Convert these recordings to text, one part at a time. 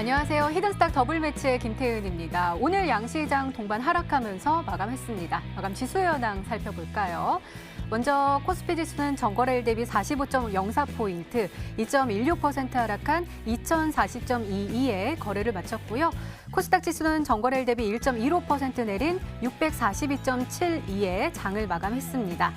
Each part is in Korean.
안녕하세요. 히든스탁 더블 매치의 김태은입니다. 오늘 양시장 동반 하락하면서 마감했습니다. 마감 지수 현황 살펴볼까요? 먼저 코스피 지수는 전거래일 대비 45.04포인트, 2.16% 하락한 2040.22에 거래를 마쳤고요. 코스닥 지수는 전거래일 대비 1.15% 내린 642.72에 장을 마감했습니다.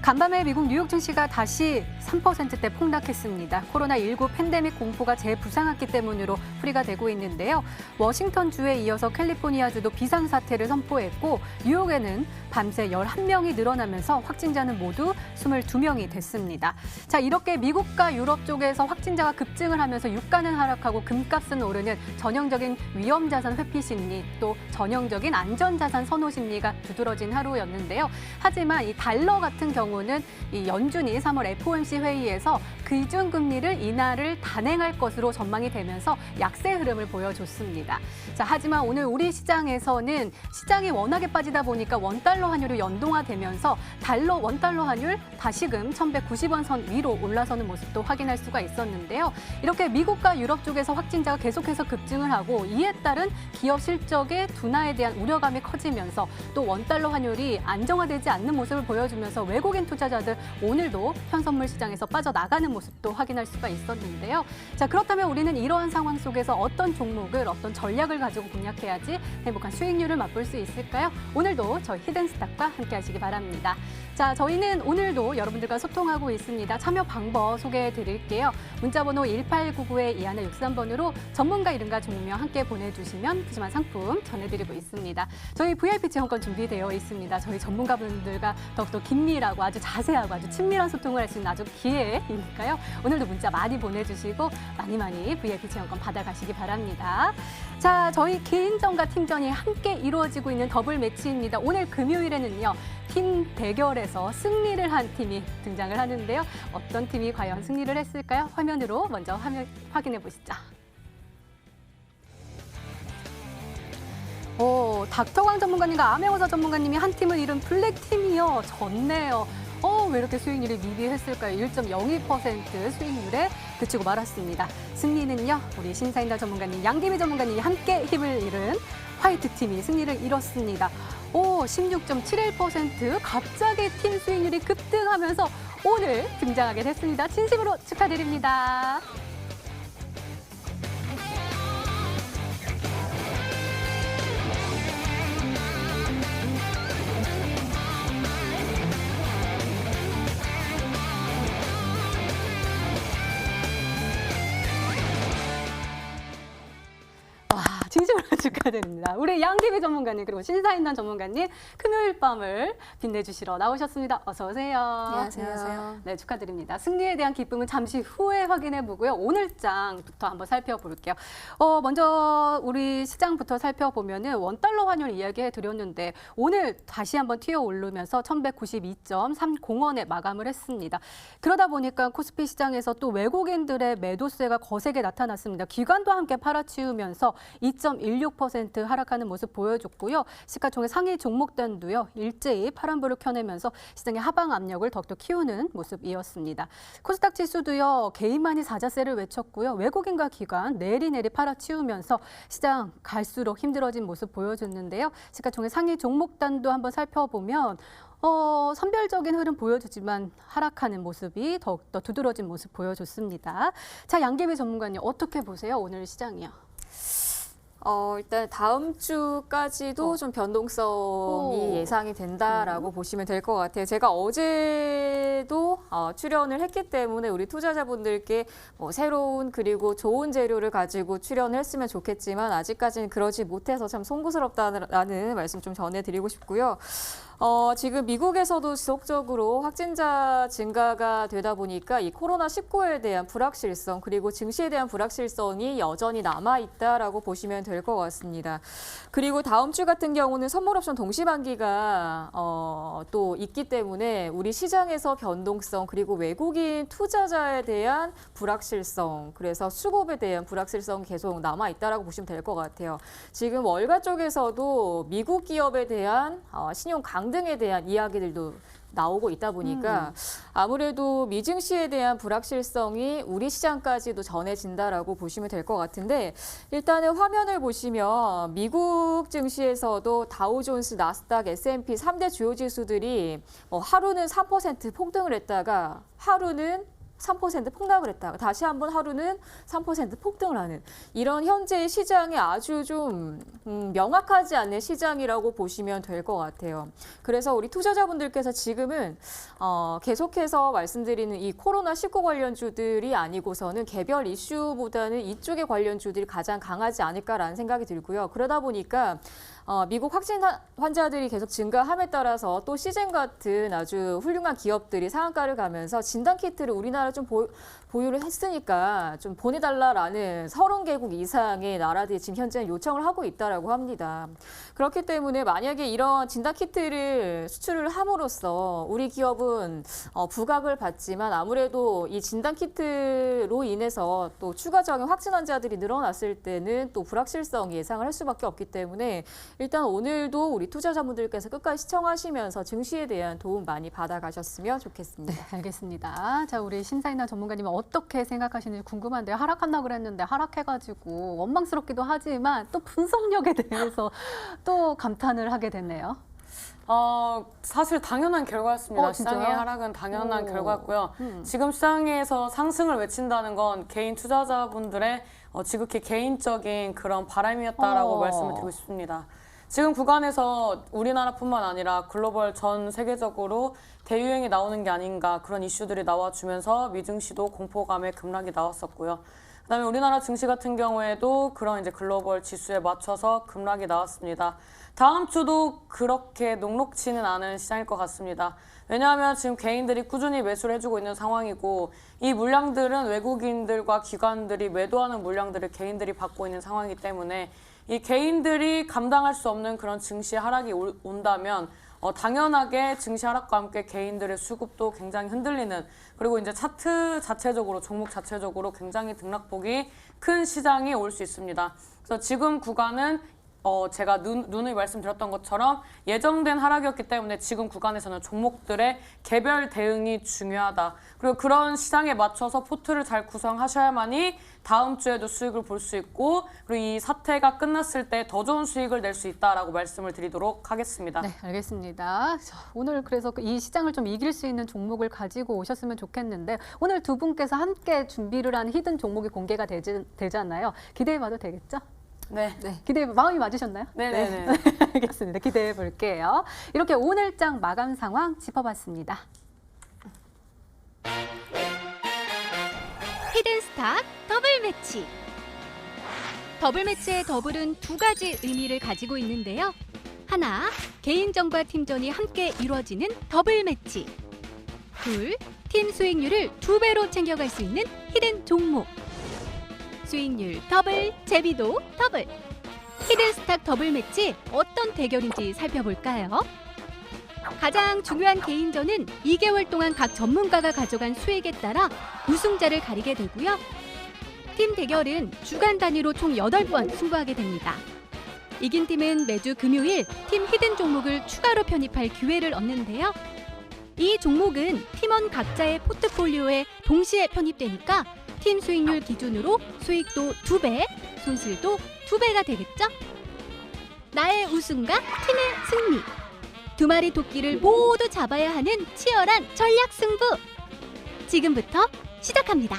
간밤에 미국 뉴욕 증시가 다시 3%대 폭락했습니다. 코로나19 팬데믹 공포가 재부상했기 때문으로 풀이가 되고 있는데요. 워싱턴주에 이어서 캘리포니아주도 비상사태를 선포했고 뉴욕에는 밤새 11명이 늘어나면서 확진자는 모두 22명이 됐습니다. 자, 이렇게 미국과 유럽 쪽에서 확진자가 급증을 하면서 유가는 하락하고 금값은 오르는 전형적인 위험자산 회피 심리, 또 전형적인 안전자산 선호 심리가 두드러진 하루였는데요. 하지만 이 달러 같은 경우는 이 연준이 3월 FOMC 회의에서 기준금리를 인하를 단행할 것으로 전망이 되면서 약세 흐름을 보여줬습니다. 자, 하지만 오늘 우리 시장에서는 시장이 워낙에 빠지다 보니까 원달러 환율이 연동화되면서 원달러 환율 다시금 1,190원 선 위로 올라서는 모습도 확인할 수가 있었는데요. 이렇게 미국과 유럽 쪽에서 확진자가 계속해서 급증을 하고 이에 따른 기업 실적의 둔화에 대한 우려감이 커지면서 또 원달러 환율이 안정화되지 않는 모습을 보여주면서 외국인 투자자들 오늘도 현선물 시장에서 빠져나가는 모습도 확인할 수가 있었는데요. 자, 그렇다면 우리는 이러한 상황 속에서 어떤 종목을, 어떤 전략을 가지고 공략해야지 행복한 수익률을 맛볼 수 있을까요? 오늘도 저희 히든스탁과 함께 하시기 바랍니다. 자, 저희는 오늘도 여러분들과 소통하고 있습니다. 참여 방법 소개해 드릴게요. 문자번호 1899-2163번으로 전문가 이름과 종명 함께 보내주시면 푸짐한 상품 전해드리고 있습니다. 저희 VIP 체험권 준비되어 있습니다. 저희 전문가분들과 더욱더 긴밀하고 아주 자세하고 아주 친밀한 소통을 할 수 있는 아주 기회이니까요. 오늘도 문자 많이 보내주시고 많이 VIP 체험권 받아가시기 바랍니다. 자, 저희 개인전과 팀전이 함께 이루어지고 있는 더블 매치입니다. 오늘 금요일에는요. 팀 대결에서 승리를 한 팀이 등장을 하는데요. 어떤 팀이 과연 승리를 했을까요? 화면으로 먼저 확인해 보시죠. 닥터광 전문가님과 암행어사 전문가님이 한 팀을 이룬 블랙팀이요. 졌네요. 왜 이렇게 수익률이 미비했을까요? 1.02% 수익률에 그치고 말았습니다. 승리는요, 우리 신사임당 전문가님, 양기미 전문가님이 함께 힘을 잃은 화이트팀이 승리를 이뤘습니다. 16.71% 갑자기 팀 수익률이 급등하면서 오늘 등장하게 됐습니다. 진심으로 축하드립니다. 진심으로 축하드립니다. 우리 양기비 전문가님 그리고 신사임당 전문가님 금요일 밤을 빛내주시러 나오셨습니다. 어서 오세요. 안녕하세요. 네, 축하드립니다. 승리에 대한 기쁨은 잠시 후에 확인해 보고요. 오늘 장부터 한번 살펴볼게요. 먼저 우리 시장부터 살펴보면은 원달러 환율 이야기해 드렸는데 오늘 다시 한번 튀어 오르면서 1,192.30원에 마감을 했습니다. 그러다 보니까 코스피 시장에서 또 외국인들의 매도세가 거세게 나타났습니다. 기관도 함께 팔아치우면서 2.16% 하락하는 모습 보여줬고요. 시가총액 상위 종목단도요. 일제히 파란불을 켜내면서 시장의 하방 압력을 더욱더 키우는 모습이었습니다. 코스닥 지수도요. 개인만이 사자세를 외쳤고요. 외국인과 기관 내리내리 팔아치우면서 시장 갈수록 힘들어진 모습 보여줬는데요. 시가총액 상위 종목단도 한번 살펴보면 선별적인 흐름 보여주지만 하락하는 모습이 더욱더 두드러진 모습 보여줬습니다. 자, 양기비 전문가님 어떻게 보세요? 오늘 시장이요. 일단 다음 주까지도 좀 변동성이 예상이 된다라고 보시면 될 것 같아요. 제가 어제도 출연을 했기 때문에 우리 투자자분들께 새로운 그리고 좋은 재료를 가지고 출연을 했으면 좋겠지만 아직까지는 그러지 못해서 참 송구스럽다는 말씀 좀 전해드리고 싶고요. 지금 미국에서도 지속적으로 확진자 증가가 되다 보니까 이 코로나19에 대한 불확실성 그리고 증시에 대한 불확실성이 여전히 남아있다라고 보시면 될 것 같습니다. 그리고 다음 주 같은 경우는 선물옵션 동시반기가 또 있기 때문에 우리 시장에서 변동성 그리고 외국인 투자자에 대한 불확실성 그래서 수급에 대한 불확실성이 계속 남아있다라고 보시면 될 것 같아요. 지금 월가 쪽에서도 미국 기업에 대한 신용 강등에 대한 이야기들도 나오고 있다 보니까 아무래도 미증시에 대한 불확실성이 우리 시장까지도 전해진다라고 보시면 될 것 같은데 일단은 화면을 보시면 미국 증시에서도 다우존스, 나스닥, S&P 3대 주요 지수들이 하루는 3% 폭등을 했다가 하루는 3% 폭락을 했다가 다시 한번 하루는 3% 폭등을 하는 이런 현재의 시장이 아주 좀 명확하지 않은 시장이라고 보시면 될 것 같아요. 그래서 우리 투자자분들께서 지금은 계속해서 말씀드리는 이 코로나19 관련주들이 아니고서는 개별 이슈보다는 이쪽의 관련주들이 가장 강하지 않을까라는 생각이 들고요. 그러다 보니까 미국 확진 환자들이 계속 증가함에 따라서 또 시젠 같은 아주 훌륭한 기업들이 상한가를 가면서 진단키트를 우리나라 좀 보유를 했으니까 좀 보내달라라는 30개국 이상의 나라들이 지금 현재 요청을 하고 있다라고 합니다. 그렇기 때문에 만약에 이런 진단키트를 수출을 함으로써 우리 기업은 부각을 받지만 아무래도 이 진단키트로 인해서 또 추가적인 확진 환자들이 늘어났을 때는 또 불확실성이 예상을 할 수밖에 없기 때문에 일단 오늘도 우리 투자자분들께서 끝까지 시청하시면서 증시에 대한 도움 많이 받아가셨으면 좋겠습니다. 네, 알겠습니다. 자, 우리 심사인나 전문가님은 어떻게 생각하시는지 궁금한데요. 하락한다고 그랬는데 하락해가지고 원망스럽기도 하지만 또 분석력에 대해서 또 감탄을 하게 됐네요. 사실 당연한 결과였습니다. 진짜요? 시장의 하락은 당연한 결과였고요. 지금 시장에서 상승을 외친다는 건 개인 투자자분들의 지극히 개인적인 그런 바람이었다라고 말씀을 드리고 싶습니다. 지금 구간에서 우리나라뿐만 아니라 글로벌 전 세계적으로 대유행이 나오는 게 아닌가 그런 이슈들이 나와주면서 미증시도 공포감에 급락이 나왔었고요. 그다음에 우리나라 증시 같은 경우에도 그런 이제 글로벌 지수에 맞춰서 급락이 나왔습니다. 다음 주도 그렇게 녹록치는 않은 시장일 것 같습니다. 왜냐하면 지금 개인들이 꾸준히 매수를 해주고 있는 상황이고 이 물량들은 외국인들과 기관들이 매도하는 물량들을 개인들이 받고 있는 상황이기 때문에 이 개인들이 감당할 수 없는 그런 증시 하락이 온다면 당연하게 증시 하락과 함께 개인들의 수급도 굉장히 흔들리는 그리고 이제 차트 자체적으로 종목 자체적으로 굉장히 등락폭이 큰 시장이 올 수 있습니다. 그래서 지금 구간은 제가 누누이 말씀드렸던 것처럼 예정된 하락이었기 때문에 지금 구간에서는 종목들의 개별 대응이 중요하다. 그리고 그런 시장에 맞춰서 포트를 잘 구성하셔야만이 다음 주에도 수익을 볼 수 있고 그리고 이 사태가 끝났을 때 더 좋은 수익을 낼 수 있다라고 말씀을 드리도록 하겠습니다. 네, 알겠습니다. 자, 오늘 그래서 이 시장을 좀 이길 수 있는 종목을 가지고 오셨으면 좋겠는데 오늘 두 분께서 함께 준비를 한 히든 종목이 공개가 되잖아요. 기대해봐도 되겠죠? 네. 마음이 맞으셨나요? 네네네. 네. 알겠습니다. 기대해 볼게요. 이렇게 오늘장 마감 상황 짚어봤습니다. 히든스탁 더블 매치. 더블 매치의 더블은 두 가지 의미를 가지고 있는데요. 하나, 개인전과 팀전이 함께 이루어지는 더블 매치. 둘, 팀 수익률을 2배로 챙겨갈 수 있는 히든 종목. 수익률 더블, 재미도 더블. 히든스탁 더블 매치 어떤 대결인지 살펴볼까요? 가장 중요한 개인전은 2개월 동안 각 전문가가 가져간 수익에 따라 우승자를 가리게 되고요. 팀 대결은 주간 단위로 총 8번 승부하게 됩니다. 이긴 팀은 매주 금요일 팀 히든 종목을 추가로 편입할 기회를 얻는데요. 이 종목은 팀원 각자의 포트폴리오에 동시에 편입되니까 팀 수익률 기준으로 수익도 2배, 손실도 2배가 되겠죠? 나의 우승과 팀의 승리. 두 마리 토끼를 모두 잡아야 하는 치열한 전략 승부. 지금부터 시작합니다.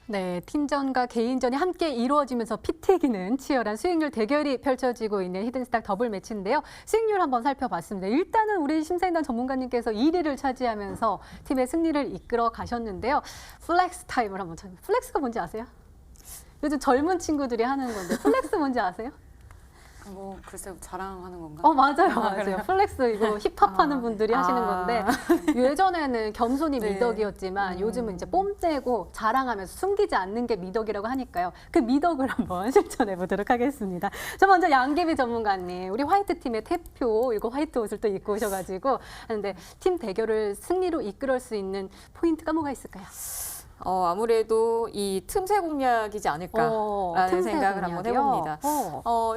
네, 팀전과 개인전이 함께 이루어지면서 피 튀기는 치열한 수익률 대결이 펼쳐지고 있는 히든스탁 더블 매치인데요. 수익률 한번 살펴봤습니다. 일단은 우리 심사인단 전문가님께서 1위를 차지하면서 팀의 승리를 이끌어 가셨는데요. 플렉스 타임을 한번 쳐요. 플렉스가 뭔지 아세요? 요즘 젊은 친구들이 하는 건데 플렉스 뭔지 아세요? 뭐 글쎄 자랑하는 건가? 맞아요. 플렉스 이거 힙합하는 분들이 하시는 건데 예전에는 겸손이 네. 미덕이었지만 요즘은 이제 뽐내고 자랑하면서 숨기지 않는 게 미덕이라고 하니까요. 그 미덕을 한번 실천해 보도록 하겠습니다. 저 먼저 양계비 전문가님, 우리 화이트 팀의 대표 이거 화이트 옷을 또 입고 오셔가지고 하는데 팀 대결을 승리로 이끌을 수 있는 포인트가 뭐가 있을까요? 아무래도 이 틈새 공략이지 않을까라는 틈새 생각을 한번 공략이요? 해봅니다.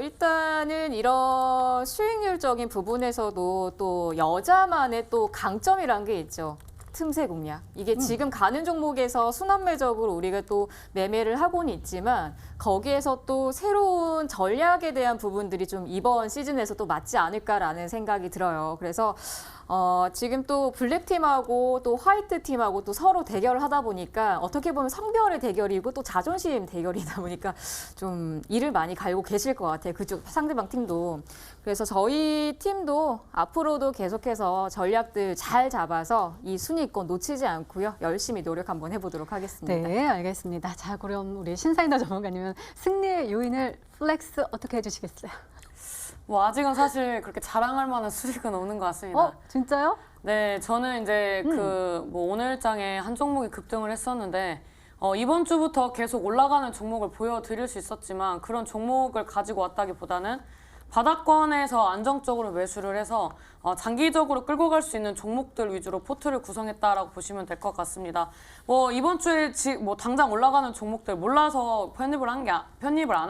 일단은 이런 수익률적인 부분에서도 또 여자만의 또 강점이란 게 있죠. 틈새 공략. 이게 지금 가는 종목에서 순환매적으로 우리가 또 매매를 하고는 있지만 거기에서 또 새로운 전략에 대한 부분들이 좀 이번 시즌에서 또 맞지 않을까라는 생각이 들어요. 그래서 지금 또 블랙팀하고 또 화이트팀하고 또 서로 대결을 하다 보니까 어떻게 보면 성별의 대결이고 또 자존심 대결이다 보니까 좀 이를 많이 갈고 계실 것 같아요. 그쪽 상대방 팀도. 그래서 저희 팀도 앞으로도 계속해서 전략들 잘 잡아서 이 순위권 놓치지 않고요. 열심히 노력 한번 해보도록 하겠습니다. 네, 알겠습니다. 자, 그럼 우리 신사인다 전문가님은 승리의 요인을 플렉스 어떻게 해주시겠어요? 뭐 아직은 사실 그렇게 자랑할 만한 수익은 없는 것 같습니다. 진짜요? 네, 저는 이제 뭐 오늘장에 한 종목이 급등을 했었는데 이번 주부터 계속 올라가는 종목을 보여드릴 수 있었지만 그런 종목을 가지고 왔다기보다는 바닥권에서 안정적으로 매수를 해서 장기적으로 끌고 갈 수 있는 종목들 위주로 포트를 구성했다라고 보시면 될 것 같습니다. 뭐 이번 주에 뭐 당장 올라가는 종목들 몰라서 편입을 안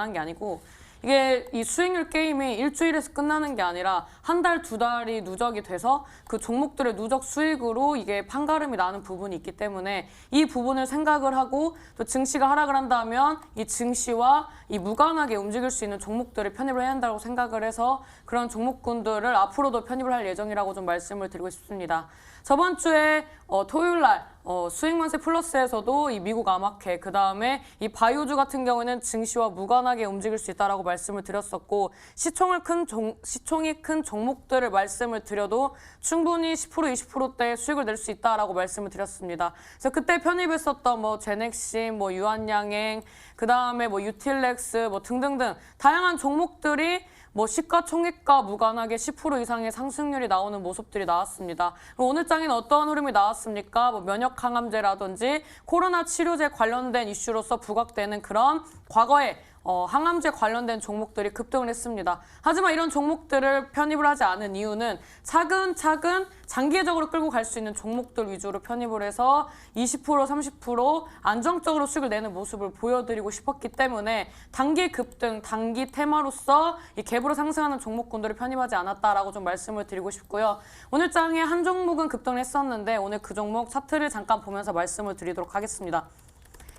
한 게 아니고 이게 이 수익률 게임이 일주일에서 끝나는 게 아니라 한 달, 두 달이 누적이 돼서 그 종목들의 누적 수익으로 이게 판가름이 나는 부분이 있기 때문에 이 부분을 생각을 하고 또 증시가 하락을 한다면 이 증시와 이 무관하게 움직일 수 있는 종목들을 편입을 해야 한다고 생각을 해서 그런 종목군들을 앞으로도 편입을 할 예정이라고 좀 말씀을 드리고 싶습니다. 저번 주에 토요일 날 수익만세 플러스에서도 이 미국 암호화폐 그다음에 이 바이오주 같은 경우에는 증시와 무관하게 움직일 수 있다라고 말씀을 드렸었고 시총이 큰 종목들을 말씀을 드려도 충분히 10% 20%대 수익을 낼 수 있다라고 말씀을 드렸습니다. 그래서 그때 편입했었던 뭐 제넥신, 뭐 유한양행, 그다음에 뭐 유틸렉스 뭐 등등등 다양한 종목들이 뭐 시가총액과 무관하게 10% 이상의 상승률이 나오는 모습들이 나왔습니다. 오늘 장에는 어떠한 흐름이 나왔습니까? 뭐 면역 항암제라든지 코로나 치료제 관련된 이슈로서 부각되는 그런 과거에 항암제 관련된 종목들이 급등을 했습니다. 하지만 이런 종목들을 편입을 하지 않은 이유는 차근차근 장기적으로 끌고 갈 수 있는 종목들 위주로 편입을 해서 20% 30% 안정적으로 수익을 내는 모습을 보여드리고 싶었기 때문에 단기 급등, 단기 테마로서 이 갭으로 상승하는 종목군들을 편입하지 않았다라고 좀 말씀을 드리고 싶고요. 오늘 장에 한 종목은 급등을 했었는데 오늘 그 종목 차트를 잠깐 보면서 말씀을 드리도록 하겠습니다.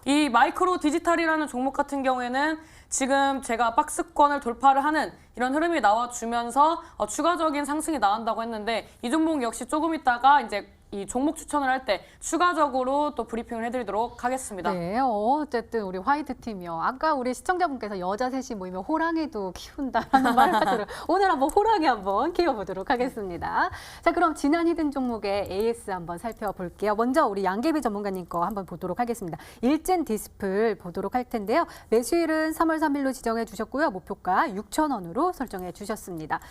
이 마이크로 디지털이라는 종목 같은 경우에는 지금 제가 박스권을 돌파를 하는 이런 흐름이 나와주면서 추가적인 상승이 나온다고 했는데 이 종목 역시 조금 있다가 이제 이 종목 추천을 할 때 추가적으로 또 브리핑을 해드리도록 하겠습니다. 네, 어쨌든 우리 화이트 팀이요. 아까 우리 시청자분께서 여자 셋이 모이면 호랑이도 키운다라는 말을 하더라고요. 오늘 한번 호랑이 한번 키워보도록 하겠습니다. 자, 그럼 지난 히든 종목의 AS 한번 살펴볼게요. 먼저 우리 양계비 전문가님 거 한번 보도록 하겠습니다. 일진 디스플 보도록 할 텐데요. 매수일은 3월 3일로 지정해 주셨고요. 목표가 6,000원으로 설정해 주셨습니다.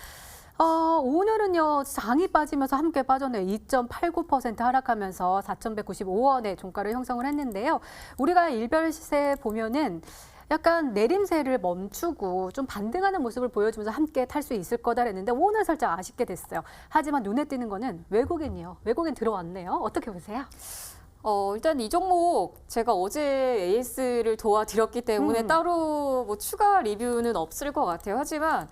오늘은요, 장이 빠지면서 함께 빠졌네요. 2.89% 하락하면서 4,195원의 종가를 형성을 했는데요. 우리가 일별 시세 보면은 약간 내림세를 멈추고 좀 반등하는 모습을 보여주면서 함께 탈 수 있을 거다 그랬는데 오늘 살짝 아쉽게 됐어요. 하지만 눈에 띄는 거는 외국인이요. 외국인 들어왔네요. 어떻게 보세요? 일단 이 종목 제가 어제 AS를 도와드렸기 때문에 따로 뭐 추가 리뷰는 없을 것 같아요. 하지만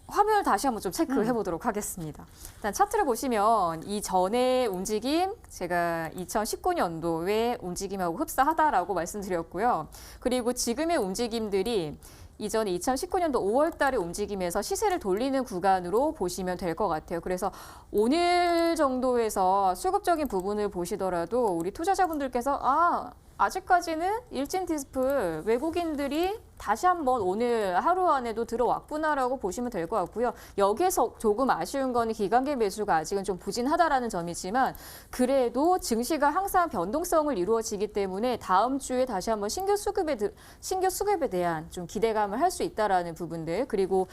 화면을 다시 한번 좀 체크해 보도록 하겠습니다. 일단 차트를 보시면 이전의 움직임, 제가 2019년도의 움직임하고 흡사하다라고 말씀드렸고요. 그리고 지금의 움직임들이 이전 2019년도 5월 달에 움직임에서 시세를 돌리는 구간으로 보시면 될 것 같아요. 그래서 오늘 정도에서 수급적인 부분을 보시더라도 우리 투자자분들께서 아직까지는 일진 디스플 외국인들이 다시 한번 오늘 하루 안에도 들어왔구나라고 보시면 될 것 같고요. 여기에서 조금 아쉬운 거는 기관계 매수가 아직은 좀 부진하다라는 점이지만 그래도 증시가 항상 변동성을 이루어지기 때문에 다음 주에 다시 한번 신규 수급에 대한 좀 기대감을 할 수 있다라는 부분들 그리고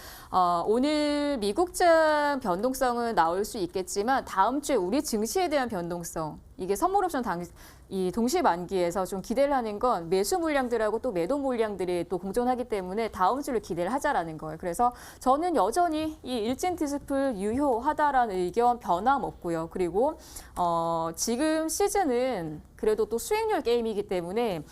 오늘 미국장 변동성은 나올 수 있겠지만 다음 주에 우리 증시에 대한 변동성 이게 선물 옵션 이 동시 만기에서 좀 기대를 하는 건 매수 물량들하고 또 매도 물량들이 또 공존하기 때문에 다음 주를 기대를 하자라는 거예요. 그래서 저는 여전히 이 일진 디스플 유효하다라는 의견 변함없고요. 그리고 지금 시즌은 그래도 또 수익률 게임이기 때문에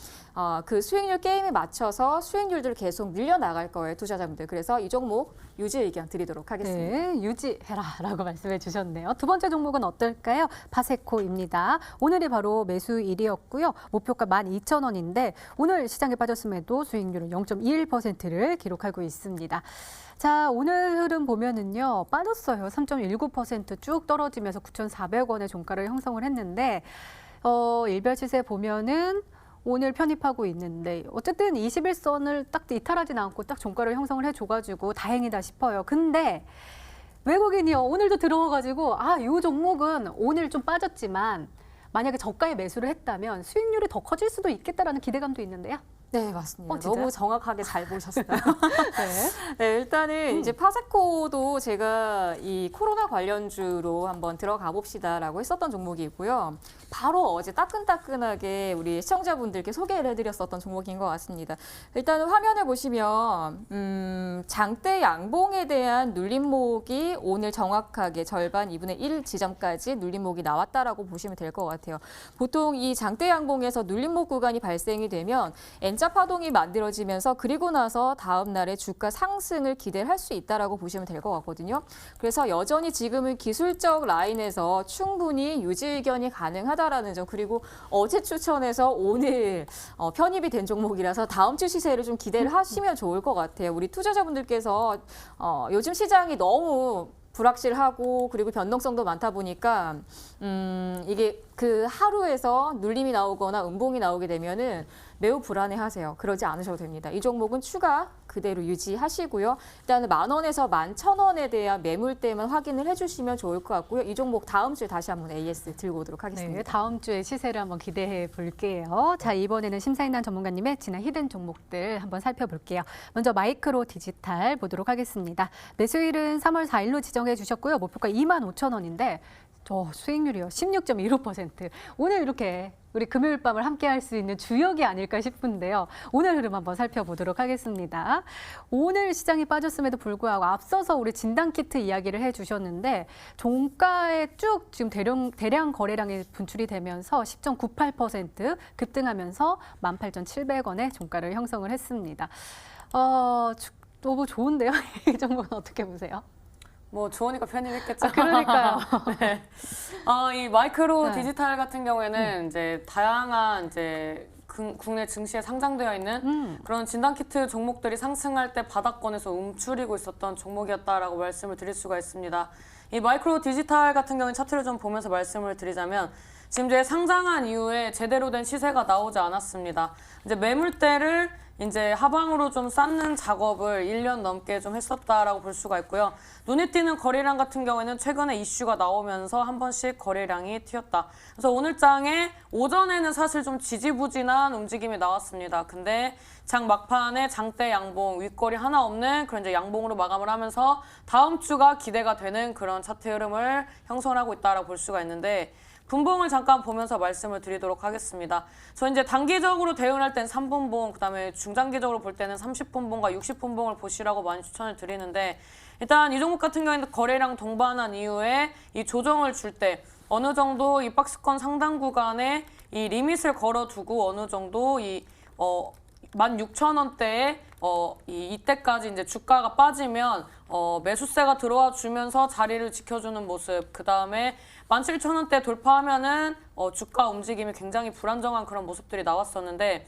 그 수익률 게임에 맞춰서 수익률들을 계속 밀려나갈 거예요. 투자자분들. 그래서 이 종목 유지 의견 드리도록 하겠습니다. 네, 유지해라라고 말씀해 주셨네요. 두 번째 종목은 어떨까요? 파세코입니다. 오늘이 바로 매수일이었고요. 목표가 12,000원인데 오늘 시장에 빠졌음에도 수익률은 0.21%를 기록하고 있습니다. 자, 오늘 흐름 보면은요. 빠졌어요. 3.19% 쭉 떨어지면서 9,400원의 종가를 형성을 했는데 일별 시세 보면은 오늘 편입하고 있는데 어쨌든 21선을 딱 이탈하진 않고 딱 종가를 형성을 해줘가지고 다행이다 싶어요. 근데 외국인이요 오늘도 들어와가지고 이 종목은 오늘 좀 빠졌지만 만약에 저가에 매수를 했다면 수익률이 더 커질 수도 있겠다라는 기대감도 있는데요. 네, 맞습니다. 진짜요? 너무 정확하게 잘 보셨어요. 네. 네, 일단은 이제 파세코도 제가 이 코로나 관련주로 한번 들어가 봅시다라고 했었던 종목이고요. 바로 어제 따끈따끈하게 우리 시청자분들께 소개를 해드렸었던 종목인 것 같습니다. 일단은 화면을 보시면 장대 양봉에 대한 눌림목이 오늘 정확하게 절반 2분의 1 지점까지 눌림목이 나왔다라고 보시면 될 것 같아요. 보통 이 장대 양봉에서 눌림목 구간이 발생이 되면 N자 파동이 만들어지면서 그리고 나서 다음 날에 주가 상승을 기대할 수 있다라고 보시면 될 것 같거든요. 그래서 여전히 지금은 기술적 라인에서 충분히 유지 의견이 가능하다라는 점 그리고 어제 추천해서 오늘 편입이 된 종목이라서 다음 주 시세를 좀 기대를 하시면 좋을 것 같아요. 우리 투자자분들께서 요즘 시장이 너무 불확실하고 그리고 변동성도 많다 보니까 이게 그 하루에서 눌림이 나오거나 음봉이 나오게 되면은 매우 불안해하세요. 그러지 않으셔도 됩니다. 이 종목은 추가 그대로 유지하시고요. 일단은 10,000원에서 11,000원에 대한 매물대만 확인을 해주시면 좋을 것 같고요. 이 종목 다음 주에 다시 한번 AS 들고 오도록 하겠습니다. 네, 다음 주에 시세를 한번 기대해 볼게요. 자, 이번에는 심사인단 전문가님의 지난 히든 종목들 한번 살펴볼게요. 먼저 마이크로 디지털 보도록 하겠습니다. 매수일은 3월 4일로 지정해 주셨고요. 목표가 25,000원인데 수익률이요. 16.15%. 오늘 이렇게 우리 금요일 밤을 함께 할 수 있는 주역이 아닐까 싶은데요. 오늘 흐름 한번 살펴보도록 하겠습니다. 오늘 시장이 빠졌음에도 불구하고 앞서서 우리 진단키트 이야기를 해주셨는데 종가에 쭉 지금 대량 거래량이 분출이 되면서 10.98% 급등하면서 18,700원의 종가를 형성을 했습니다. 너무 좋은데요? 이 종목은 어떻게 보세요? 뭐 좋으니까 편입했겠죠. 그러니까요. 네. 이 마이크로 네. 디지털 같은 경우에는 이제 다양한 이제 국내 증시에 상장되어 있는 그런 진단키트 종목들이 상승할 때 바닥권에서 움츠리고 있었던 종목이었다라고 말씀을 드릴 수가 있습니다. 이 마이크로 디지털 같은 경우는 차트를 좀 보면서 말씀을 드리자면 지금 이제 상장한 이후에 제대로 된 시세가 나오지 않았습니다. 이제 매물대를 이제 하방으로 좀 쌓는 작업을 1년 넘게 좀 했었다라고 볼 수가 있고요. 눈에 띄는 거래량 같은 경우에는 최근에 이슈가 나오면서 한 번씩 거래량이 튀었다. 그래서 오늘 장에 오전에는 사실 좀 지지부진한 움직임이 나왔습니다. 근데 장 막판에 장대 양봉, 윗거리 하나 없는 그런 이제 양봉으로 마감을 하면서 다음 주가 기대가 되는 그런 차트 흐름을 형성하고 있다라고 볼 수가 있는데 분봉을 잠깐 보면서 말씀을 드리도록 하겠습니다. 저 이제 단기적으로 대응할 땐 3분봉, 그다음에 중장기적으로 볼 때는 30분봉과 60분봉을 보시라고 많이 추천을 드리는데 일단 이 종목 같은 경우에는 거래량 동반한 이후에 이 조정을 줄 때 어느 정도 이 박스권 상단 구간에 이 리밋을 걸어두고 어느 정도 이 16,000원대에 이때까지 이제 주가가 빠지면 매수세가 들어와 주면서 자리를 지켜주는 모습. 그 다음에 17,000원대 돌파하면은 주가 움직임이 굉장히 불안정한 그런 모습들이 나왔었는데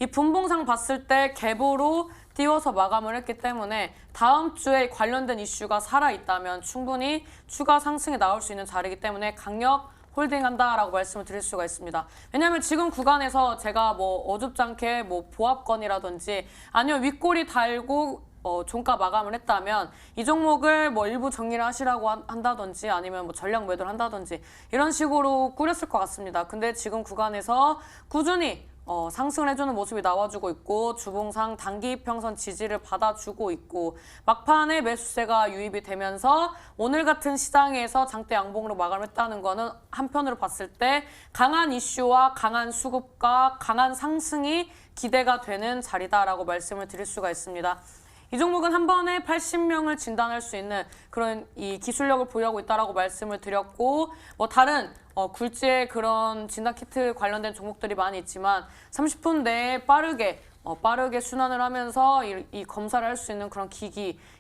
이 분봉상 봤을 때 갭으로 띄워서 마감을 했기 때문에 다음 주에 관련된 이슈가 살아있다면 충분히 추가 상승이 나올 수 있는 자리이기 때문에 강력 홀딩한다라고 말씀을 드릴 수가 있습니다. 왜냐하면 지금 구간에서 제가 뭐 어줍지 않게 뭐 보합권이라든지 아니면 윗골이 달고 종가 마감을 했다면 이 종목을 뭐 일부 정리를 하시라고 한다든지 아니면 뭐 전략 매도를 한다든지 이런 식으로 꾸렸을 것 같습니다. 근데 지금 구간에서 꾸준히 상승을 해주는 모습이 나와주고 있고 주봉상 단기 이평선 지지를 받아주고 있고 막판에 매수세가 유입이 되면서 오늘 같은 시장에서 장대 양봉으로 마감했다는 거는 한편으로 봤을 때 강한 이슈와 강한 수급과 강한 상승이 기대가 되는 자리다라고 말씀을 드릴 수가 있습니다. 이 종목은 한 번에 80명을 진단할 수 있는 그런 이 기술력을 보유하고 있다라고 말씀을 드렸고 뭐 다른 굴지의 그런 진단 키트 관련된 종목들이 많이 있지만 30분 내에 빠르게 순환을 하면서 이 검사를 할 수 있는 그런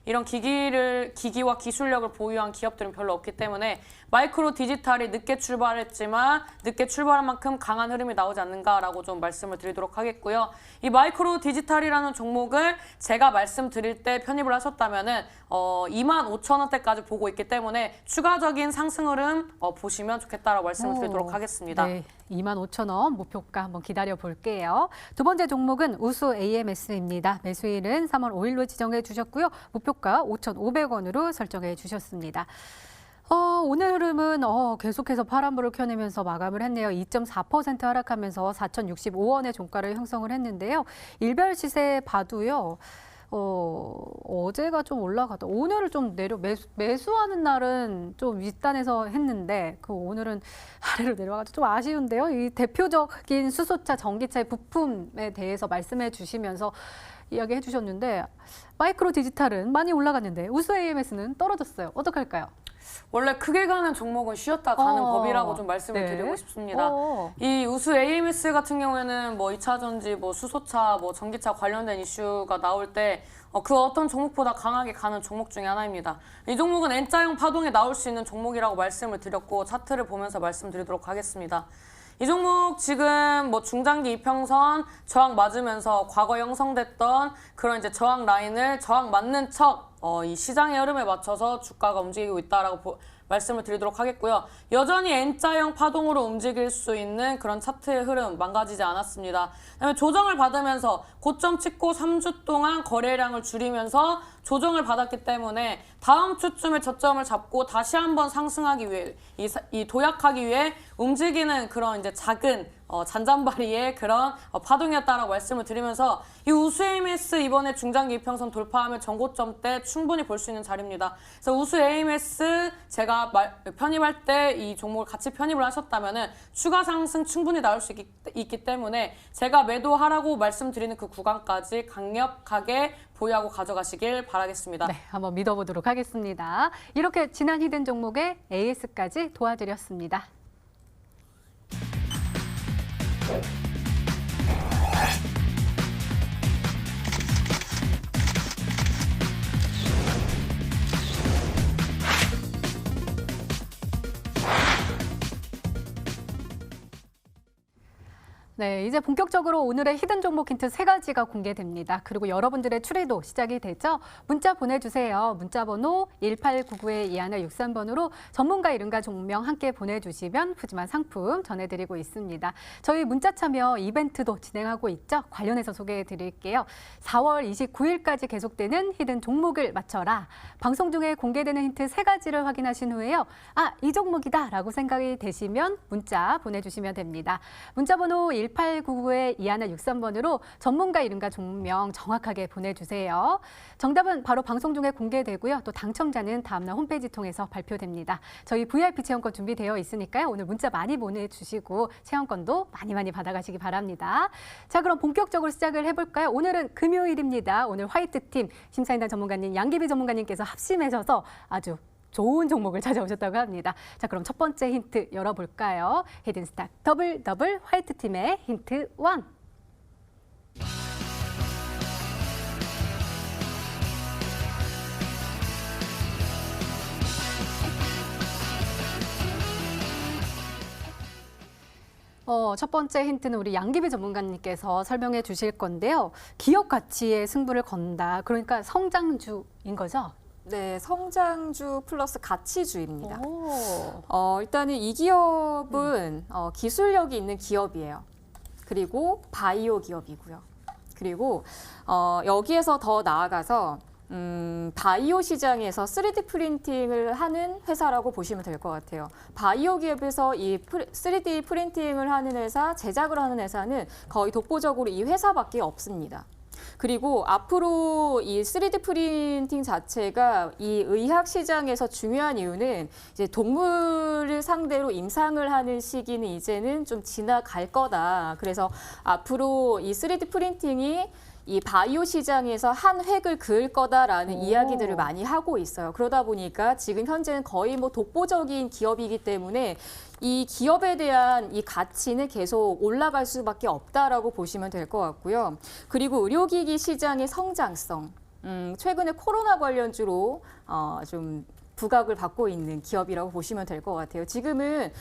이런 기기와 기술력을 보유한 기업들은 별로 없기 때문에 마이크로 디지털이 늦게 출발했지만 늦게 출발한 만큼 강한 흐름이 나오지 않는가라고 좀 말씀을 드리도록 하겠고요. 이 마이크로 디지털이라는 종목을 제가 말씀드릴 때 편입을 하셨다면은 25,000원대까지 보고 있기 때문에 추가적인 상승 흐름 보시면 좋겠다라고 말씀을 드리도록 하겠습니다. 네, 25,000원 목표가 한번 기다려 볼게요. 두 번째 종목은 우수 AMS입니다. 매수일은 3월 5일로 지정해 주셨고요. 목표가 5,500원으로 설정해 주셨습니다. 오늘 흐름은 계속해서 파란불을 켜내면서 마감을 했네요. 2.4% 하락하면서 4,065원의 종가를 형성을 했는데요. 일별 시세 봐도요. 어제가 좀 올라가다 오늘을 좀 매수하는 날은 좀 윗단에서 했는데 오늘은 아래로 내려가지고 좀 아쉬운데요. 이 대표적인 수소차, 전기차의 부품에 대해서 말씀해 주시면서 이야기해 주셨는데 마이크로 디지털은 많이 올라갔는데 우수 AMS는 떨어졌어요. 어떡할까요? 원래 크게 가는 종목은 쉬었다 가는 법이라고 좀 말씀을 드리고 싶습니다. 이 우수 AMS 같은 경우에는 뭐 2차 전지, 뭐 수소차, 뭐 전기차 관련된 이슈가 나올 때 그 어떤 종목보다 강하게 가는 종목 중에 하나입니다. 이 종목은 N자형 파동에 나올 수 있는 종목이라고 말씀을 드렸고 차트를 보면서 말씀드리도록 하겠습니다. 이 종목 지금 뭐 중장기 이평선 저항 맞으면서 과거 형성됐던 그런 이제 저항 라인을 저항 맞는 척 이 시장의 흐름에 맞춰서 주가가 움직이고 있다라고 말씀을 드리도록 하겠고요. 여전히 N자형 파동으로 움직일 수 있는 그런 차트의 흐름 망가지지 않았습니다. 그다음에 조정을 받으면서 고점 찍고 3주 동안 거래량을 줄이면서 조정을 받았기 때문에 다음 주쯤에 저점을 잡고 다시 한번 상승하기 위해 이 도약하기 위해 움직이는 그런 이제 작은 잔잔바리의 그런 파동이었다라고 말씀을 드리면서 이 우수 AMS 이번에 중장기 이평선 돌파하면 전고점 때 충분히 볼 수 있는 자리입니다. 그래서 우수 AMS 제가 편입할 때 이 종목을 같이 편입을 하셨다면은 추가 상승 충분히 나올 수 있기 때문에 제가 매도하라고 말씀드리는 그 구간까지 강력하게 보유하고 가져가시길 바라겠습니다. 네, 한번 믿어보도록 하겠습니다. 이렇게 지난 히든 종목의 AS까지 도와드렸습니다. 네, 이제 본격적으로 오늘의 히든 종목 힌트 3가지가 공개됩니다. 그리고 여러분들의 추리도 시작이 되죠. 문자 보내주세요. 문자 번호 1899-2163번으로 전문가 이름과 종명 함께 보내주시면 푸짐한 상품 전해드리고 있습니다. 저희 문자 참여 이벤트도 진행하고 있죠. 관련해서 소개해드릴게요. 4월 29일까지 계속되는 히든 종목을 맞춰라. 방송 중에 공개되는 힌트 3가지를 확인하신 후에요. 이 종목이다 라고 생각이 되시면 문자 보내주시면 됩니다. 문자 번호 1899-2163번으로 전문가 이름과 종명 정확하게 보내주세요. 정답은 바로 방송 중에 공개되고요. 또 당첨자는 다음날 홈페이지 통해서 발표됩니다. 저희 VIP 체험권 준비되어 있으니까요. 오늘 문자 많이 보내주시고 체험권도 많이 받아가시기 바랍니다. 자, 그럼 본격적으로 시작을 해볼까요? 오늘은 금요일입니다. 오늘 화이트팀 심사인단 전문가님 양기비 전문가님께서 합심하셔서 아주 좋은 종목을 찾아오셨다고 합니다. 자, 그럼 첫 번째 힌트 열어볼까요? 히든스탁 더블 화이트팀의 힌트 1. 첫 번째 힌트는 우리 양기비 전문가님께서 설명해 주실 건데요. 기업 가치에 승부를 건다. 그러니까 성장주인 거죠? 네, 성장주 플러스 가치주입니다. 오. 일단은 이 기업은 기술력이 있는 기업이에요. 그리고 바이오 기업이고요. 그리고 여기에서 더 나아가서 바이오 시장에서 3D 프린팅을 하는 회사라고 보시면 될 것 같아요. 바이오 기업에서 이 3D 프린팅을 하는 회사, 제작을 하는 회사는 거의 독보적으로 이 회사밖에 없습니다. 그리고 앞으로 이 3D 프린팅 자체가 이 의학 시장에서 중요한 이유는 이제 동물을 상대로 임상을 하는 시기는 이제는 좀 지나갈 거다. 그래서 앞으로 이 3D 프린팅이 이 바이오 시장에서 한 획을 그을 거다라는 이야기들을 많이 하고 있어요. 그러다 보니까 지금 현재는 거의 뭐 독보적인 기업이기 때문에 이 기업에 대한 이 가치는 계속 올라갈 수밖에 없다라고 보시면 될 것 같고요. 그리고 의료기기 시장의 성장성, 최근에 코로나 관련주로 좀 부각을 받고 있는 기업이라고 보시면 될 것 같아요. 지금은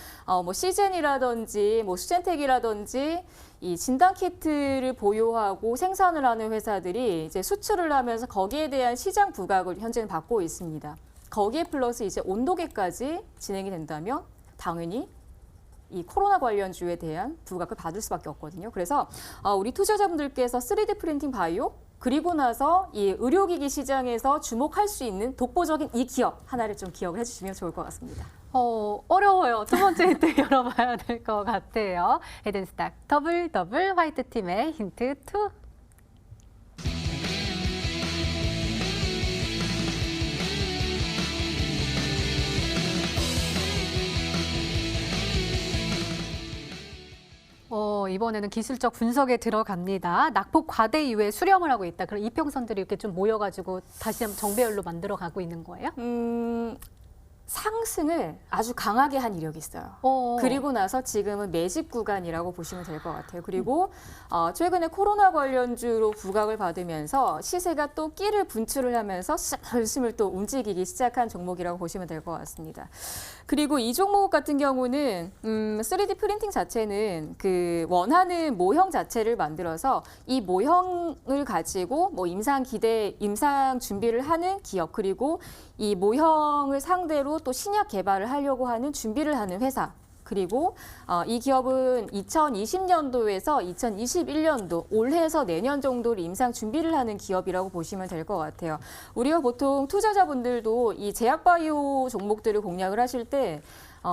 뭐 시젠이라든지 뭐 수젠텍이라든지 이 진단 키트를 보유하고 생산을 하는 회사들이 이제 수출을 하면서 거기에 대한 시장 부각을 현재는 받고 있습니다. 거기에 플러스 이제 온도계까지 진행이 된다면 당연히 이 코로나 관련주에 대한 부각을 받을 수밖에 없거든요. 그래서 우리 투자자분들께서 3D 프린팅 바이오 그리고 나서 이 의료기기 시장에서 주목할 수 있는 독보적인 이 기업 하나를 좀 기억을 해주시면 좋을 것 같습니다. 어려워요. 두 번째 힌트 열어봐야 될 것 같아요. 헤든스탁 더블 화이트 팀의 힌트 2. 이번에는 기술적 분석에 들어갑니다. 낙폭 과대 이후에 수렴을 하고 있다. 그럼 이평선들이 이렇게 좀 모여가지고 다시 한번 정배열로 만들어가고 있는 거예요? 상승을 아주 강하게 한 이력이 있어요. 그리고 나서 지금은 매집 구간이라고 보시면 될 것 같아요. 그리고 최근에 코로나 관련주로 부각을 받으면서 시세가 또 끼를 분출을 하면서 열심을 또 움직이기 시작한 종목이라고 보시면 될 것 같습니다. 그리고 이 종목 같은 경우는 3D 프린팅 자체는 그 원하는 모형 자체를 만들어서 이 모형을 가지고 뭐 임상 준비를 하는 기업 그리고 이 모형을 상대로 또 신약 개발을 하려고 하는 준비를 하는 회사. 그리고 이 기업은 2020년도에서 2021년도 올해에서 내년 정도를 임상 준비를 하는 기업이라고 보시면 될 것 같아요. 우리가 보통 투자자분들도 이 제약바이오 종목들을 공략을 하실 때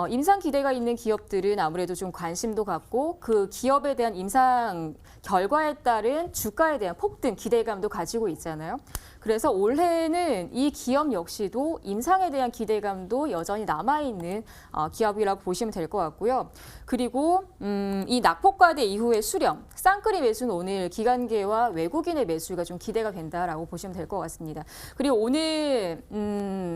임상 기대가 있는 기업들은 아무래도 좀 관심도 갖고 그 기업에 대한 임상 결과에 따른 주가에 대한 폭등 기대감도 가지고 있잖아요. 그래서 올해는 이 기업 역시도 임상에 대한 기대감도 여전히 남아있는 기업이라고 보시면 될 것 같고요. 그리고 이 낙폭과대 이후의 수렴, 쌍끌이 매수는 오늘 기관계와 외국인의 매수가 좀 기대가 된다라고 보시면 될 것 같습니다. 그리고 오늘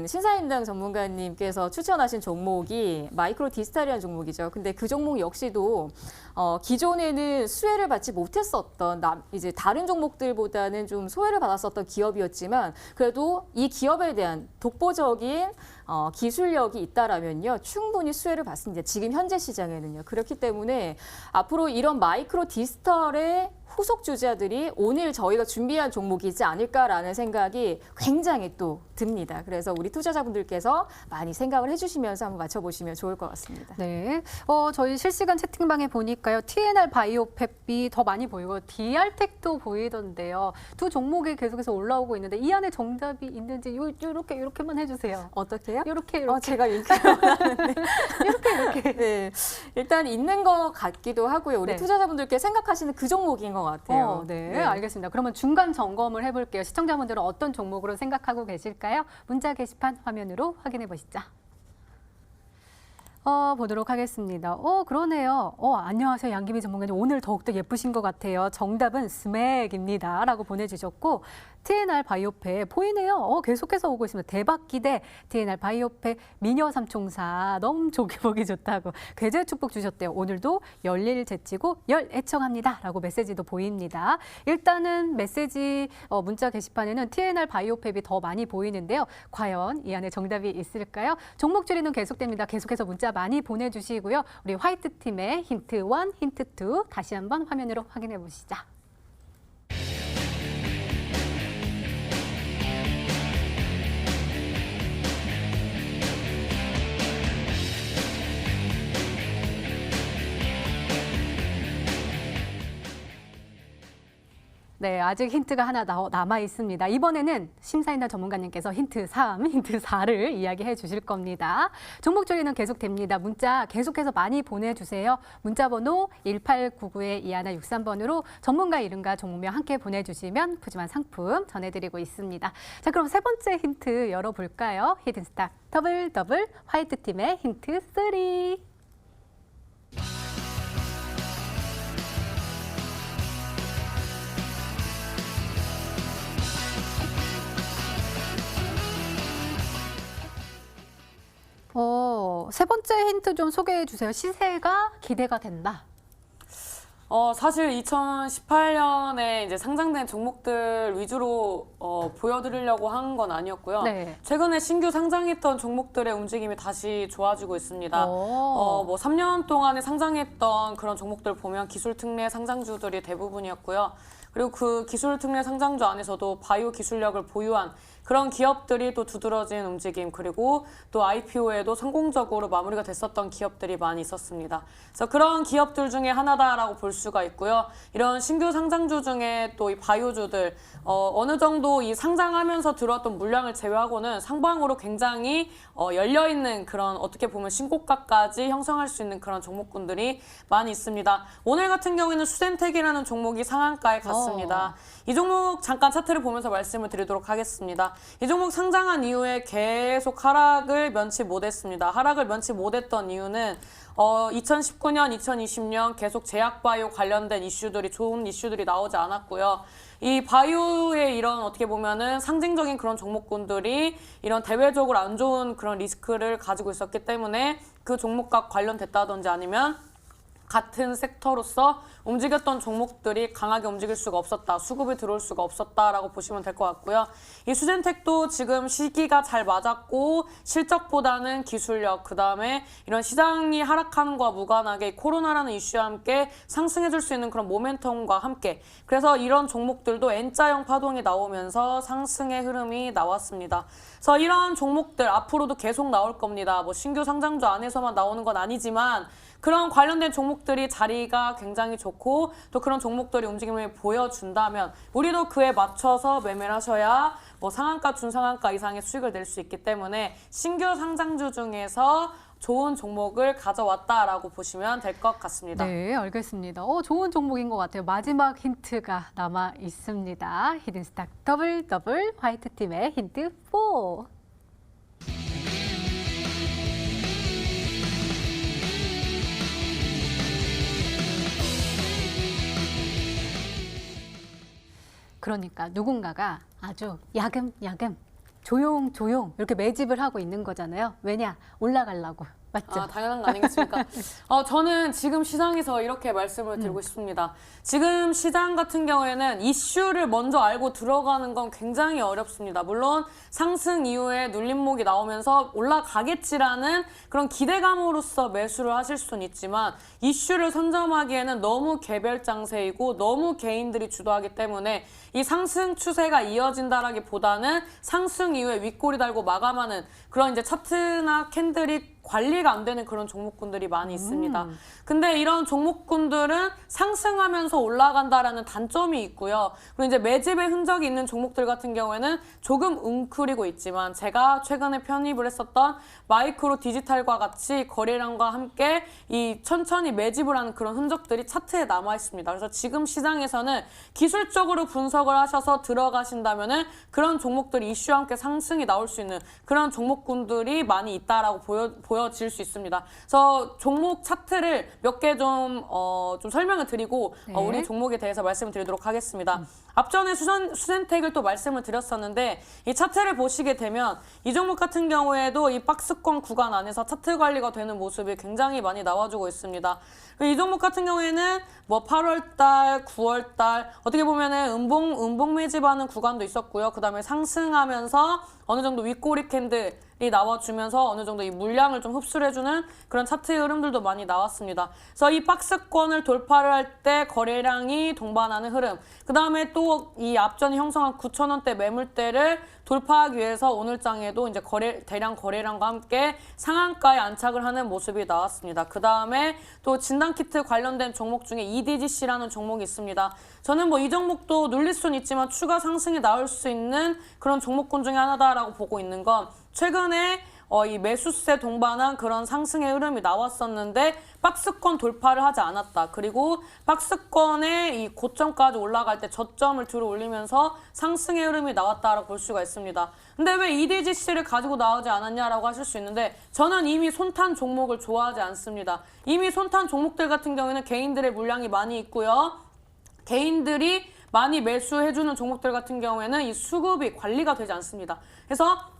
신사임당 전문가님께서 추천하신 종목이 마이크로 디지털이라는 종목이죠. 근데 그 종목 역시도 기존에는 수혜를 받지 못했었던 이제 다른 종목들보다는 좀 소외를 받았었던 기업이었지만 그래도 이 기업에 대한 독보적인 기술력이 있다라면요 충분히 수혜를 받습니다. 지금 현재 시장에는요. 그렇기 때문에 앞으로 이런 마이크로 디지털의 후속 주자들이 오늘 저희가 준비한 종목이지 않을까라는 생각이 굉장히 또 듭니다. 그래서 우리 투자자분들께서 많이 생각을 해주시면서 한번 맞춰보시면 좋을 것 같습니다. 네, 저희 실시간 채팅방에 보니까요. TNR 바이오팹이 더 많이 보이고 DR텍도 보이던데요. 두 종목이 계속해서 올라오고 있는데 이 안에 정답이 있는지 이렇게만 해주세요. 어떻게요? 이렇게. 제가 이렇게만 하는데 이렇게. 네, 일단 있는 것 같기도 하고요. 우리 네. 투자자분들께 생각하시는 그 종목인 것 같아요. 네, 알겠습니다. 그러면 중간 점검을 해볼게요. 시청자분들은 어떤 종목으로 생각하고 계실까요? 문자 게시판 화면으로 확인해 보시죠. 보도록 하겠습니다. 그러네요. 안녕하세요. 양기비 전문가님. 오늘 더욱더 예쁘신 것 같아요. 정답은 스맥입니다. 라고 보내주셨고, TNR 바이오팹 보이네요. 계속해서 오고 있습니다. 대박 기대. TNR 바이오팹 미녀 삼총사 너무 보기 좋다고 괴재 축복 주셨대요. 오늘도 열일 제치고 열 애청합니다. 라고 메시지도 보입니다. 일단은 메시지 문자 게시판에는 TNR 바이오팹이 더 많이 보이는데요. 과연 이 안에 정답이 있을까요? 종목 줄이는 계속됩니다. 계속해서 문자 많이 보내주시고요. 우리 화이트 팀의 힌트 1, 힌트 2 다시 한번 화면으로 확인해 보시죠. 네, 아직 힌트가 하나 남아 있습니다. 이번에는 심사위원 전문가님께서 힌트 3, 힌트 4를 이야기해 주실 겁니다. 종목 조리는 계속됩니다. 문자 계속해서 많이 보내주세요. 문자 번호 1899-2163번으로 전문가 이름과 종목명 함께 보내주시면 푸짐한 상품 전해드리고 있습니다. 자, 그럼 세 번째 힌트 열어볼까요? 히든스탁 더블 화이트팀의 힌트 3. 세 번째 힌트 좀 소개해 주세요. 시세가 기대가 된다. 사실 2018년에 이제 상장된 종목들 위주로 보여드리려고 한 건 아니었고요. 네. 최근에 신규 상장했던 종목들의 움직임이 다시 좋아지고 있습니다. 뭐 3년 동안에 상장했던 그런 종목들 보면 기술 특례 상장주들이 대부분이었고요. 그리고 그 기술 특례 상장주 안에서도 바이오 기술력을 보유한 그런 기업들이 또 두드러진 움직임, 그리고 또 IPO에도 성공적으로 마무리가 됐었던 기업들이 많이 있었습니다. 그래서 그런 기업들 중에 하나다라고 볼 수가 있고요. 이런 신규 상장주 중에 또 이 바이오주들 어느 정도 이 상장하면서 들어왔던 물량을 제외하고는 상방으로 굉장히 열려있는 그런 어떻게 보면 신고가까지 형성할 수 있는 그런 종목군들이 많이 있습니다. 오늘 같은 경우에는 수젠텍이라는 종목이 상한가에 갔습니다. 이 종목 잠깐 차트를 보면서 말씀을 드리도록 하겠습니다. 이 종목 상장한 이후에 계속 하락을 면치 못했습니다. 하락을 면치 못했던 이유는 2019년, 2020년 계속 제약바이오 관련된 이슈들이 좋은 이슈들이 나오지 않았고요. 이 바이오의 이런 어떻게 보면은 상징적인 그런 종목군들이 이런 대외적으로 안 좋은 그런 리스크를 가지고 있었기 때문에 그 종목과 관련됐다든지 아니면 같은 섹터로서 움직였던 종목들이 강하게 움직일 수가 없었다. 수급이 들어올 수가 없었다라고 보시면 될 것 같고요. 이 수젠텍도 지금 시기가 잘 맞았고 실적보다는 기술력, 그다음에 이런 시장이 하락하는 것과 무관하게 코로나라는 이슈와 함께 상승해줄 수 있는 그런 모멘텀과 함께 그래서 이런 종목들도 N자형 파동이 나오면서 상승의 흐름이 나왔습니다. 그래서 이런 종목들 앞으로도 계속 나올 겁니다. 뭐 신규 상장주 안에서만 나오는 건 아니지만 그런 관련된 종목들이 자리가 굉장히 좋고 또 그런 종목들이 움직임을 보여준다면 우리도 그에 맞춰서 매매를 하셔야 뭐 상한가, 중상한가 이상의 수익을 낼 수 있기 때문에 신규 상장주 중에서 좋은 종목을 가져왔다라고 보시면 될 것 같습니다. 네, 알겠습니다. 좋은 종목인 것 같아요. 마지막 힌트가 남아 있습니다. 히든스탁 더블 화이트팀의 힌트 4. 그러니까 누군가가 아주 야금야금 조용 이렇게 매집을 하고 있는 거잖아요. 왜냐? 올라가려고. 맞죠? 당연한 거 아니겠습니까? 저는 지금 시장에서 이렇게 말씀을 드리고 싶습니다. 지금 시장 같은 경우에는 이슈를 먼저 알고 들어가는 건 굉장히 어렵습니다. 물론 상승 이후에 눌림목이 나오면서 올라가겠지라는 그런 기대감으로서 매수를 하실 수는 있지만 이슈를 선점하기에는 너무 개별 장세이고 너무 개인들이 주도하기 때문에 이 상승 추세가 이어진다라기보다는 상승 이후에 윗골이 달고 마감하는 그런 이제 차트나 캔들이 관리가 안 되는 그런 종목군들이 많이 있습니다. 근데 이런 종목군들은 상승하면서 올라간다라는 단점이 있고요. 그리고 이제 매집의 흔적이 있는 종목들 같은 경우에는 조금 웅크리고 있지만 제가 최근에 편입을 했었던 마이크로 디지털과 같이 거래량과 함께 이 천천히 매집을 하는 그런 흔적들이 차트에 남아 있습니다. 그래서 지금 시장에서는 기술적으로 분석을 하셔서 들어가신다면은 그런 종목들이 이슈와 함께 상승이 나올 수 있는 그런 종목군들이 많이 있다라고 보여질 수 있습니다. 그래서 종목 차트를 몇 개 좀 설명을 드리고 네. 우리 종목에 대해서 말씀을 드리도록 하겠습니다. 앞전에 수젠텍을 또 말씀을 드렸었는데 이 차트를 보시게 되면 이 종목 같은 경우에도 이 박스권 구간 안에서 차트 관리가 되는 모습이 굉장히 많이 나와주고 있습니다. 이 종목 같은 경우에는 뭐 8월달, 9월달 어떻게 보면은 음봉 매집하는 구간도 있었고요. 그 다음에 상승하면서 어느 정도 윗꼬리 캔들 이 나와주면서 어느 정도 이 물량을 좀 흡수를 해주는 그런 차트의 흐름들도 많이 나왔습니다. 그래서 이 박스권을 돌파를 할 때 거래량이 동반하는 흐름, 그 다음에 또 이 앞전에 형성한 9,000원대 매물대를 돌파하기 위해서 오늘 장에도 이제 대량 거래량과 함께 상한가에 안착을 하는 모습이 나왔습니다. 그 다음에 또 진단키트 관련된 종목 중에 EDGC라는 종목이 있습니다. 저는 뭐 이 종목도 눌릴 수는 있지만 추가 상승이 나올 수 있는 그런 종목군 중에 하나다라고 보고 있는 건 최근에 이 매수세 동반한 그런 상승의 흐름이 나왔었는데 박스권 돌파를 하지 않았다. 그리고 박스권의 이 고점까지 올라갈 때 저점을 들어 올리면서 상승의 흐름이 나왔다라고 볼 수가 있습니다. 근데 왜 EDGC를 가지고 나오지 않았냐라고 하실 수 있는데 저는 이미 손탄 종목을 좋아하지 않습니다. 이미 손탄 종목들 같은 경우에는 개인들의 물량이 많이 있고요. 개인들이 많이 매수해주는 종목들 같은 경우에는 이 수급이 관리가 되지 않습니다. 그래서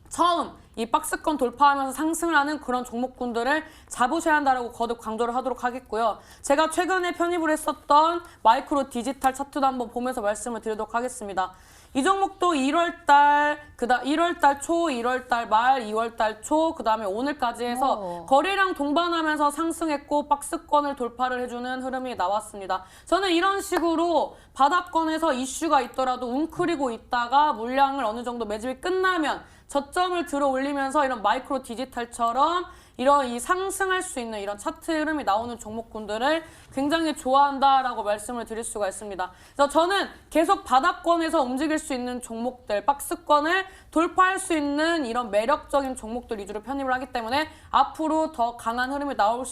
처음 이 박스권 돌파하면서 상승을 하는 그런 종목군들을 잡으셔야 한다라고 거듭 강조를 하도록 하겠고요. 제가 최근에 편입을 했었던 마이크로 디지털 차트도 한번 보면서 말씀을 드리도록 하겠습니다. 이 종목도 1월달, 1월달 초, 1월달 말, 2월달 초, 그 다음에 오늘까지 해서 거래량 동반하면서 상승했고 박스권을 돌파를 해주는 흐름이 나왔습니다. 저는 이런 식으로 바닥권에서 이슈가 있더라도 웅크리고 있다가 물량을 어느 정도 매집이 끝나면 저점을 들어 올리면서 이런 마이크로 디지털처럼 이런 이 상승할 수 있는 이런 차트 흐름이 나오는 종목군들을 굉장히 좋아한다라고 말씀을 드릴 수가 있습니다. 그래서 저는 계속 바닥권에서 움직일 수 있는 종목들, 박스권을 돌파할 수 있는 이런 매력적인 종목들 위주로 편입을 하기 때문에 앞으로 더 강한 흐름이 나올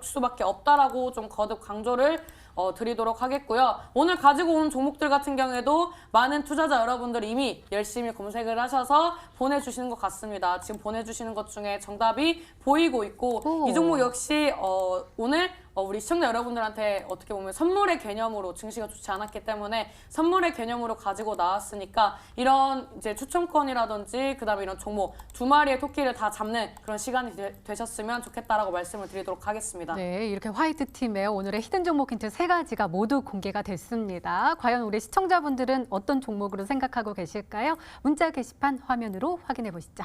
수밖에 없다라고 좀 거듭 강조를 드리도록 하겠고요. 오늘 가지고 온 종목들 같은 경우에도 많은 투자자 여러분들이 이미 열심히 검색을 하셔서 보내주시는 것 같습니다. 지금 보내주시는 것 중에 정답이 보이고 있고 이 종목 역시 오늘 우리 시청자 여러분들한테 어떻게 보면 선물의 개념으로 증시가 좋지 않았기 때문에 선물의 개념으로 가지고 나왔으니까 이런 이제 추천권이라든지 그다음에 이런 종목 두 마리의 토끼를 다 잡는 그런 시간이 되셨으면 좋겠다라고 말씀을 드리도록 하겠습니다. 네, 이렇게 화이트 팀의 오늘의 히든 종목 힌트 3가지가 모두 공개가 됐습니다. 과연 우리 시청자분들은 어떤 종목으로 생각하고 계실까요? 문자 게시판 화면으로 확인해 보시죠.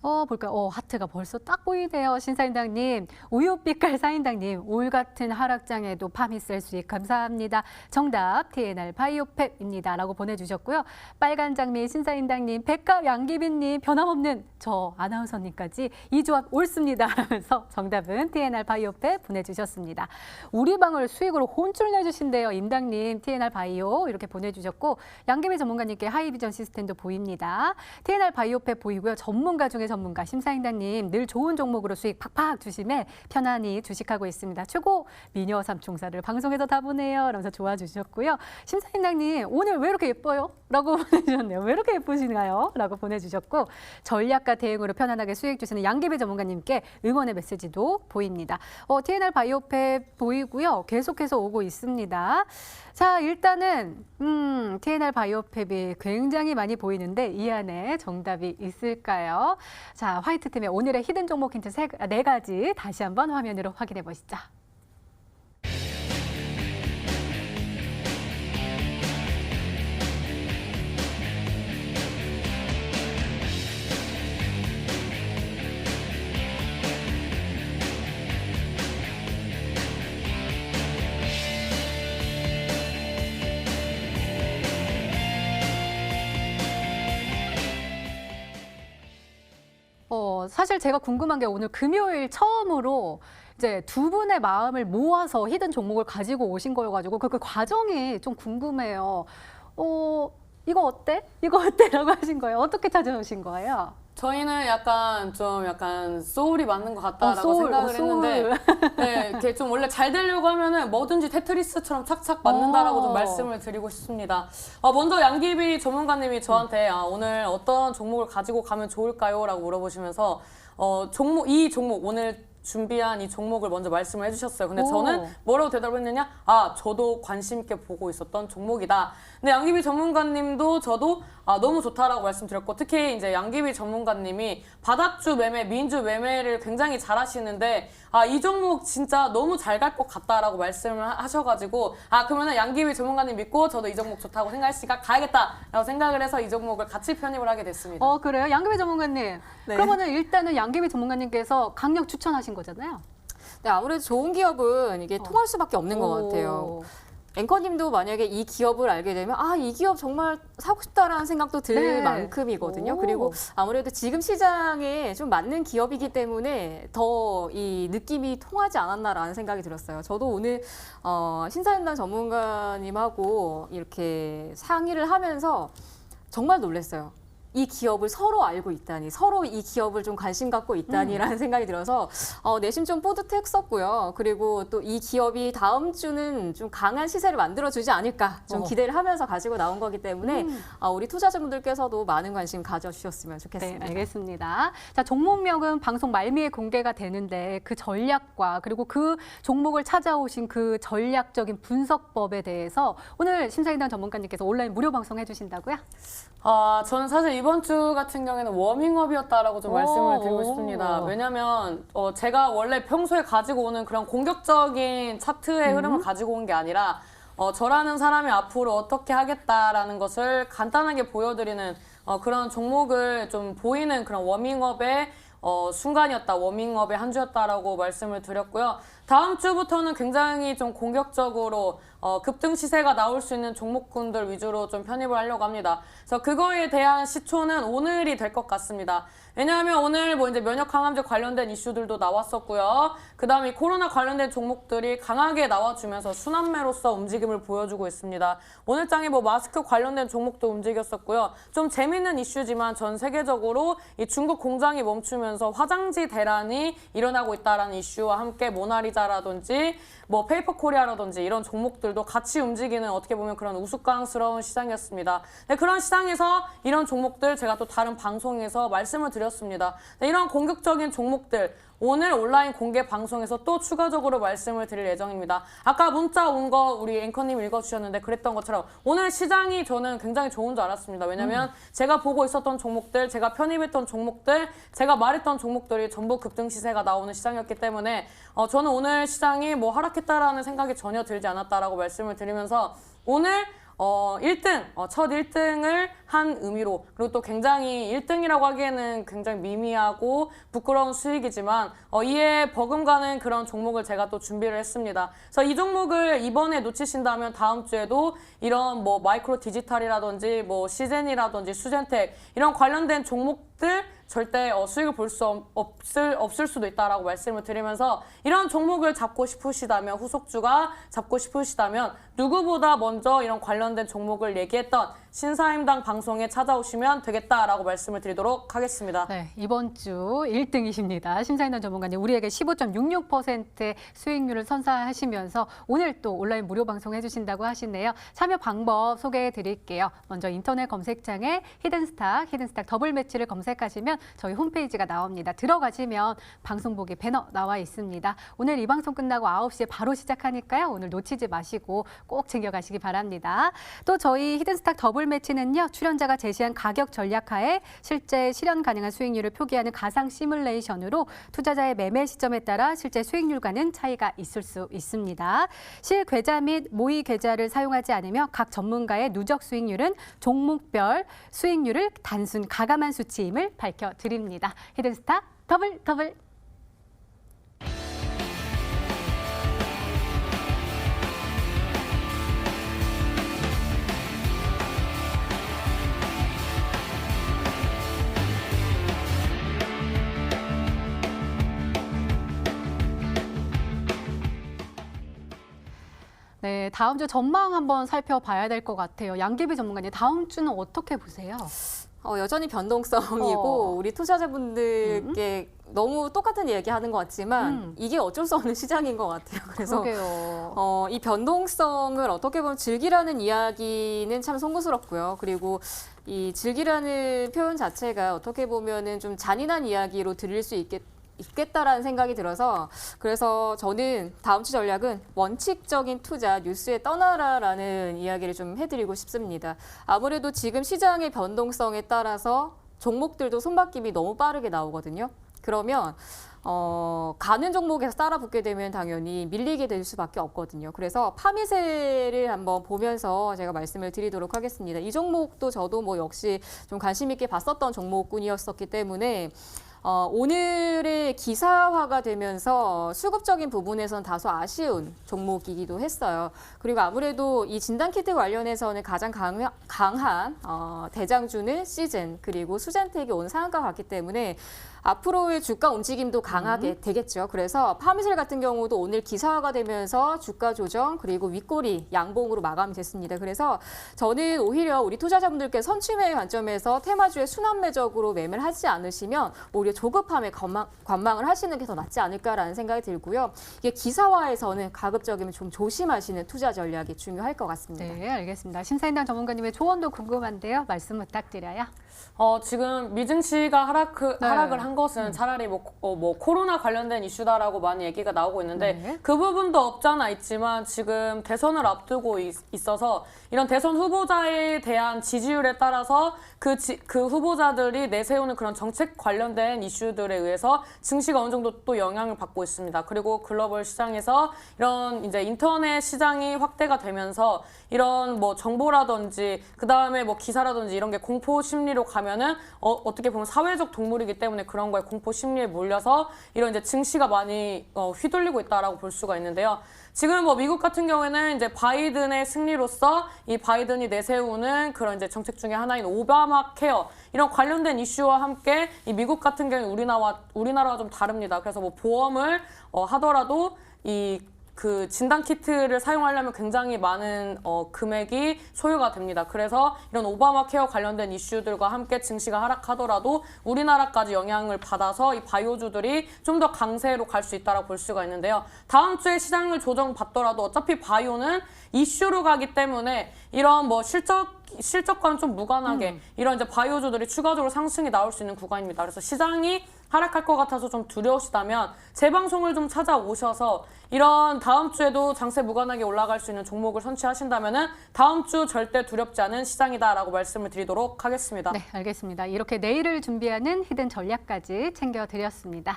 볼까요? 하트가 벌써 딱 보이네요. 신사인당님, 우유빛깔 사인당님, 올 같은 하락장에도 파미셀 수익 감사합니다. 정답 TNR 바이오팩입니다. 라고 보내주셨고요. 빨간 장미 신사인당님, 백갑 양기빈님, 변함없는 저 아나운서님까지 이 조합 옳습니다. 하면서 정답은 TNR 바이오팩 보내주셨습니다. 우리 방을 수익으로 혼쭐 내주신대요. 임당님, TNR 바이오 이렇게 보내주셨고 양기빈 전문가님께 하이비전 시스템도 보입니다. TNR 바이오팩 보이고요. 전문가 중에 전문가 심사인당님 늘 좋은 종목으로 수익 팍팍 주심에 편안히 주식하고 있습니다. 최고 미녀 삼총사를 방송에서 다 보네요. 라면서 좋아 주셨고요. 심사인당님 오늘 왜 이렇게 예뻐요? 라고 보내주셨네요. 왜 이렇게 예쁘신가요? 라고 보내주셨고 전략과 대응으로 편안하게 수익 주시는 양기배 전문가님께 응원의 메시지도 보입니다. TNR 바이오팩 보이고요. 계속해서 오고 있습니다. 자, 일단은 TNR 바이오팩이 굉장히 많이 보이는데 이 안에 정답이 있을까요? 자, 화이트팀의 오늘의 히든 종목 힌트 4가지 다시 한번 화면으로 확인해 보시죠. 사실 제가 궁금한 게 오늘 금요일 처음으로 이제 두 분의 마음을 모아서 히든 종목을 가지고 오신 거여가지고 그 과정이 좀 궁금해요. 이거 어때? 이거 어때? 라고 하신 거예요. 어떻게 찾아오신 거예요? 저희는 약간 소울이 맞는 것 같다라고 생각을 했는데 네, 이렇게 좀 원래 잘 되려고 하면은 뭐든지 테트리스처럼 착착 맞는다라고 좀 말씀을 드리고 싶습니다. 먼저 양기비 전문가님이 저한테 오늘 어떤 종목을 가지고 가면 좋을까요? 라고 물어보시면서 이 종목 오늘 준비한 이 종목을 먼저 말씀을 해주셨어요. 근데 오. 저는 뭐라고 대답했느냐? 저도 관심 있게 보고 있었던 종목이다. 근데 양귀비 전문가님도 저도 너무 좋다라고 말씀드렸고, 특히 이제 양귀비 전문가님이 바닥주 매매, 민주 매매를 굉장히 잘하시는데 이 종목 진짜 너무 잘 갈 것 같다라고 말씀을 하셔가지고 그러면은 양귀비 전문가님 믿고 저도 이 종목 좋다고 생각했으니까 가야겠다라고 생각을 해서 이 종목을 같이 편입을 하게 됐습니다. 그래요? 양귀비 전문가님. 네. 그러면은 일단은 양귀비 전문가님께서 강력 추천하신 거잖아요. 네, 아무래도 좋은 기업은 이게 통할 수밖에 없는 것 같아요. 앵커님도 만약에 이 기업을 알게 되면 이 기업 정말 사고 싶다라는 생각도 들 네. 만큼이거든요. 오. 그리고 아무래도 지금 시장에 좀 맞는 기업이기 때문에 더 이 느낌이 통하지 않았나라는 생각이 들었어요. 저도 오늘 신사임당 전문가님하고 이렇게 상의를 하면서 정말 놀랐어요. 이 기업을 서로 알고 있다니, 서로 이 기업을 좀 관심 갖고 있다니라는 생각이 들어서 내심 좀 뿌듯했었고요. 그리고 또 이 기업이 다음 주는 좀 강한 시세를 만들어주지 않을까 좀 기대를 하면서 가지고 나온 거기 때문에 우리 투자자분들께서도 많은 관심 가져주셨으면 네, 좋겠습니다. 알겠습니다. 자, 종목명은 방송 말미에 공개가 되는데 그 전략과 그리고 그 종목을 찾아오신 그 전략적인 분석법에 대해서 오늘 심사위원 전문가님께서 온라인 무료 방송해 주신다고요? 저는 사실 이번 주 같은 경우에는 워밍업이었다라고 좀 말씀을 드리고 싶습니다. 왜냐면 제가 원래 평소에 가지고 오는 그런 공격적인 차트의 흐름을 가지고 온 게 아니라 저라는 사람이 앞으로 어떻게 하겠다라는 것을 간단하게 보여드리는 그런 종목을 좀 보이는 그런 워밍업의 순간이었다, 워밍업의 한 주였다라고 말씀을 드렸고요. 다음 주부터는 굉장히 좀 공격적으로 급등 시세가 나올 수 있는 종목군들 위주로 좀 편입을 하려고 합니다. 그래서 그거에 대한 시초는 오늘이 될 것 같습니다. 왜냐하면 오늘 뭐 이제 면역 항암제 관련된 이슈들도 나왔었고요. 그다음에 코로나 관련된 종목들이 강하게 나와주면서 순환매로서 움직임을 보여주고 있습니다. 오늘 장에 뭐 마스크 관련된 종목도 움직였었고요. 좀 재밌는 이슈지만 전 세계적으로 이 중국 공장이 멈추면서 화장지 대란이 일어나고 있다라는 이슈와 함께 모나리자라든지 뭐 페이퍼코리아라든지 이런 종목들도 같이 움직이는 어떻게 보면 그런 우스꽝스러운 시장이었습니다. 네, 그런 시장에서 이런 종목들 제가 또 다른 방송에서 말씀을 드렸습니다. 네, 이런 공격적인 종목들 오늘 온라인 공개 방송에서 또 추가적으로 말씀을 드릴 예정입니다. 아까 문자 온 거 우리 앵커님 읽어주셨는데 그랬던 것처럼 오늘 시장이 저는 굉장히 좋은 줄 알았습니다. 왜냐하면 제가 보고 있었던 종목들, 제가 편입했던 종목들, 제가 말했던 종목들이 전부 급등 시세가 나오는 시장이었기 때문에 저는 오늘 시장이 뭐 하락했다라는 생각이 전혀 들지 않았다라고 말씀을 드리면서 오늘 1등, 첫 1등을 한 의미로 그리고 또 굉장히 1등이라고 하기에는 굉장히 미미하고 부끄러운 수익이지만 이에 버금가는 그런 종목을 제가 또 준비를 했습니다. 그래서 이 종목을 이번에 놓치신다면 다음 주에도 이런 뭐 마이크로 디지털이라든지 뭐 시젠이라든지 수젠텍 이런 관련된 종목들 절대 수익을 볼 수 없을 수도 있다라고 말씀을 드리면서 이런 종목을 잡고 싶으시다면 후속주가 잡고 싶으시다면 누구보다 먼저 이런 관련된 종목을 얘기했던 신사임당 방송에 찾아오시면 되겠다라고 말씀을 드리도록 하겠습니다. 네, 이번 주 1등이십니다. 심사위원 전문가님 우리에게 15.66%의 수익률을 선사하시면서 오늘 또 온라인 무료 방송 해주신다고 하시네요. 참여 방법 소개해 드릴게요. 먼저 인터넷 검색창에 히든스탁 더블 매치를 검색하시면 저희 홈페이지가 나옵니다. 들어가시면 방송 보기 배너 나와 있습니다. 오늘 이 방송 끝나고 9시에 바로 시작하니까요. 오늘 놓치지 마시고 꼭 챙겨가시기 바랍니다. 또 저희 히든스탁 더블 매치는요. 출연자가 제시한 가격 전략하에 실제 실현 가능한 수익률을 표기하는 가상 시뮬레이션으로 투자자의 매매 시점에 따라 실제 수익률과는 차이가 있을 수 있습니다. 실계좌 및 모의 계좌를 사용하지 않으며 각 전문가의 누적 수익률은 종목별 수익률을 단순 가감한 수치임을 밝혀드립니다. 히든스탁 더블. 네, 다음 주 전망 한번 살펴봐야 될 것 같아요. 양귀비 전문가님, 다음 주는 어떻게 보세요? 여전히 변동성이고 우리 투자자분들께 너무 똑같은 얘기하는 것 같지만 이게 어쩔 수 없는 시장인 것 같아요. 그래서 그러게요. 이 변동성을 어떻게 보면 즐기라는 이야기는 참 송구스럽고요. 그리고 이 즐기라는 표현 자체가 어떻게 보면은 좀 잔인한 이야기로 들릴 수 있겠다라는 생각이 들어서 그래서 저는 다음 주 전략은 원칙적인 투자 뉴스에 떠나라라는 이야기를 좀 해드리고 싶습니다. 아무래도 지금 시장의 변동성에 따라서 종목들도 손바뀜이 너무 빠르게 나오거든요. 그러면 가는 종목에서 따라붙게 되면 당연히 밀리게 될 수밖에 없거든요. 그래서 파미세를 한번 보면서 제가 말씀을 드리도록 하겠습니다. 이 종목도 저도 뭐 역시 좀 관심 있게 봤었던 종목군이었었기 때문에 오늘의 기사화가 되면서 수급적인 부분에서는 다소 아쉬운 종목이기도 했어요. 그리고 아무래도 이 진단키트 관련해서는 가장 강한 대장주는 시즌 그리고 수젠텍이 오늘 상한가 갔기 때문에 앞으로의 주가 움직임도 강하게 되겠죠. 그래서 파미셀 같은 경우도 오늘 기사화가 되면서 주가 조정 그리고 윗꼬리 양봉으로 마감됐습니다. 그래서 저는 오히려 우리 투자자분들께 선취매의 관점에서 테마주의 순환매적으로 매매를 하지 않으시면 오히려 조급함에 관망을 하시는 게 더 낫지 않을까라는 생각이 들고요. 이게 기사화에서는 가급적이면 좀 조심하시는 투자 전략이 중요할 것 같습니다. 네, 알겠습니다. 심사인단 전문가님의 조언도 궁금한데요. 말씀 부탁드려요. 지금 미증시가 하락을 한 것은 차라리 뭐 코로나 관련된 이슈다라고 많이 얘기가 나오고 있는데 그 부분도 없잖아 있지만 지금 대선을 앞두고 있어서 이런 대선 후보자에 대한 지지율에 따라서 그 후보자들이 내세우는 그런 정책 관련된 이슈들에 의해서 증시가 어느 정도 또 영향을 받고 있습니다. 그리고 글로벌 시장에서 이런 이제 인터넷 시장이 확대가 되면서 이런 뭐 정보라든지 그다음에 뭐 기사라든지 이런 게 공포 심리로 가면은 어떻게 보면 사회적 동물이기 때문에 그런 거에 공포 심리에 몰려서 이런 이제 증시가 많이 휘둘리고 있다라고 볼 수가 있는데요. 지금 뭐 미국 같은 경우에는 이제 바이든의 승리로서 이 바이든이 내세우는 그런 이제 정책 중에 하나인 오바마 케어 이런 관련된 이슈와 함께 이 미국 같은 경우에 우리나라와 좀 다릅니다. 그래서 뭐 보험을 하더라도 그 진단 키트를 사용하려면 굉장히 많은 금액이 소요가 됩니다. 그래서 이런 오바마 케어 관련된 이슈들과 함께 증시가 하락하더라도 우리나라까지 영향을 받아서 이 바이오주들이 좀 더 강세로 갈 수 있다고 볼 수가 있는데요. 다음 주에 시장을 조정받더라도 어차피 바이오는 이슈로 가기 때문에 이런 뭐 실적과는 좀 무관하게 이런 이제 바이오주들이 추가적으로 상승이 나올 수 있는 구간입니다. 그래서 시장이 하락할 것 같아서 좀 두려우시다면 제 방송을 좀 찾아오셔서 이런 다음 주에도 장세 무관하게 올라갈 수 있는 종목을 선취하신다면은 다음 주 절대 두렵지 않은 시장이다라고 말씀을 드리도록 하겠습니다. 네, 알겠습니다. 이렇게 내일을 준비하는 히든 전략까지 챙겨드렸습니다.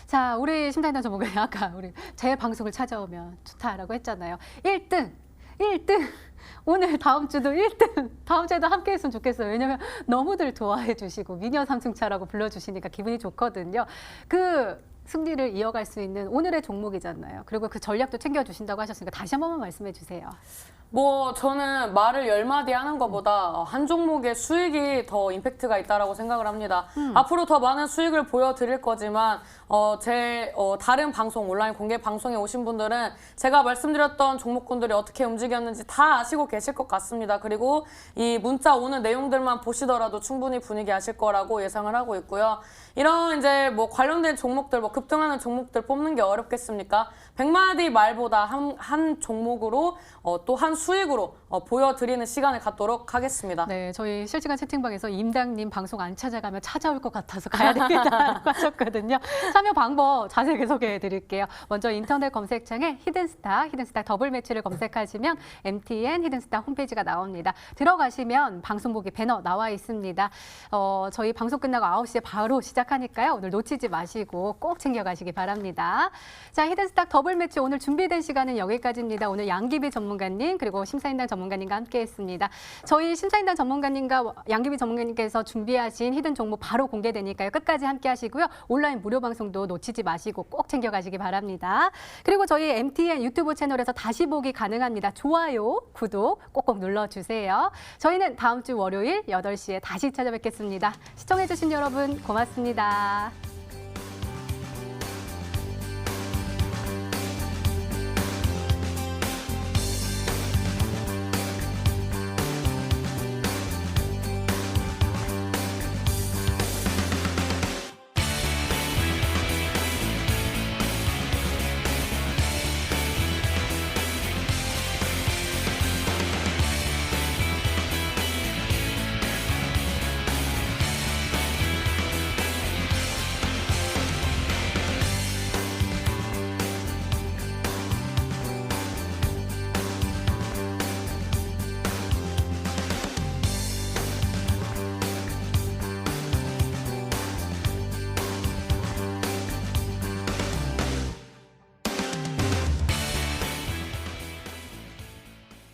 자, 우리 심사인단 전문가님 아까 우리 제 방송을 찾아오면 좋다라고 했잖아요. 1등! 오늘 다음 주도 1등! 다음 주에도 함께 했으면 좋겠어요. 왜냐면 너무들 좋아해 주시고 미녀 삼승차라고 불러주시니까 기분이 좋거든요. 그 승리를 이어갈 수 있는 오늘의 종목이잖아요. 그리고 그 전략도 챙겨주신다고 하셨으니까 다시 한 번만 말씀해 주세요. 뭐 저는 말을 10마디 하는 것보다 한 종목의 수익이 더 임팩트가 있다라고 생각을 합니다. 앞으로 더 많은 수익을 보여드릴 거지만 다른 방송, 온라인 공개 방송에 오신 분들은 제가 말씀드렸던 종목군들이 어떻게 움직였는지 다 아시고 계실 것 같습니다. 그리고 이 문자 오는 내용들만 보시더라도 충분히 분위기 아실 거라고 예상을 하고 있고요. 이런 이제 뭐 관련된 종목들, 뭐 급등하는 종목들 뽑는 게 어렵겠습니까? 100마디 말보다 한 종목으로 또 한 수익으로 보여드리는 시간을 갖도록 하겠습니다. 네, 저희 실시간 채팅방에서 임당님 방송 안 찾아가면 찾아올 것 같아서 가야 되겠다고 하셨거든요. 참여 방법 자세히 소개해 드릴게요. 먼저 인터넷 검색창에 히든스타 더블 매치를 검색하시면 MTN 히든스타 홈페이지가 나옵니다. 들어가시면 방송 보기 배너 나와 있습니다. 저희 방송 끝나고 9시에 바로 시작하니까요. 오늘 놓치지 마시고 꼭 챙겨가시기 바랍니다. 자, 히든스타 더블 매치 오늘 준비된 시간은 여기까지입니다. 오늘 양기비 전문가님 그리고 심사인단 전문가님과 함께했습니다. 저희 심사인단 전문가님과 양기비 전문가님께서 준비하신 히든 종목 바로 공개되니까요. 끝까지 함께하시고요. 온라인 무료 방송도 놓치지 마시고 꼭 챙겨가시기 바랍니다. 그리고 저희 MTN 유튜브 채널에서 다시 보기 가능합니다. 좋아요, 구독 꼭꼭 눌러주세요. 저희는 다음 주 월요일 8시에 다시 찾아뵙겠습니다. 시청해주신 여러분 고맙습니다.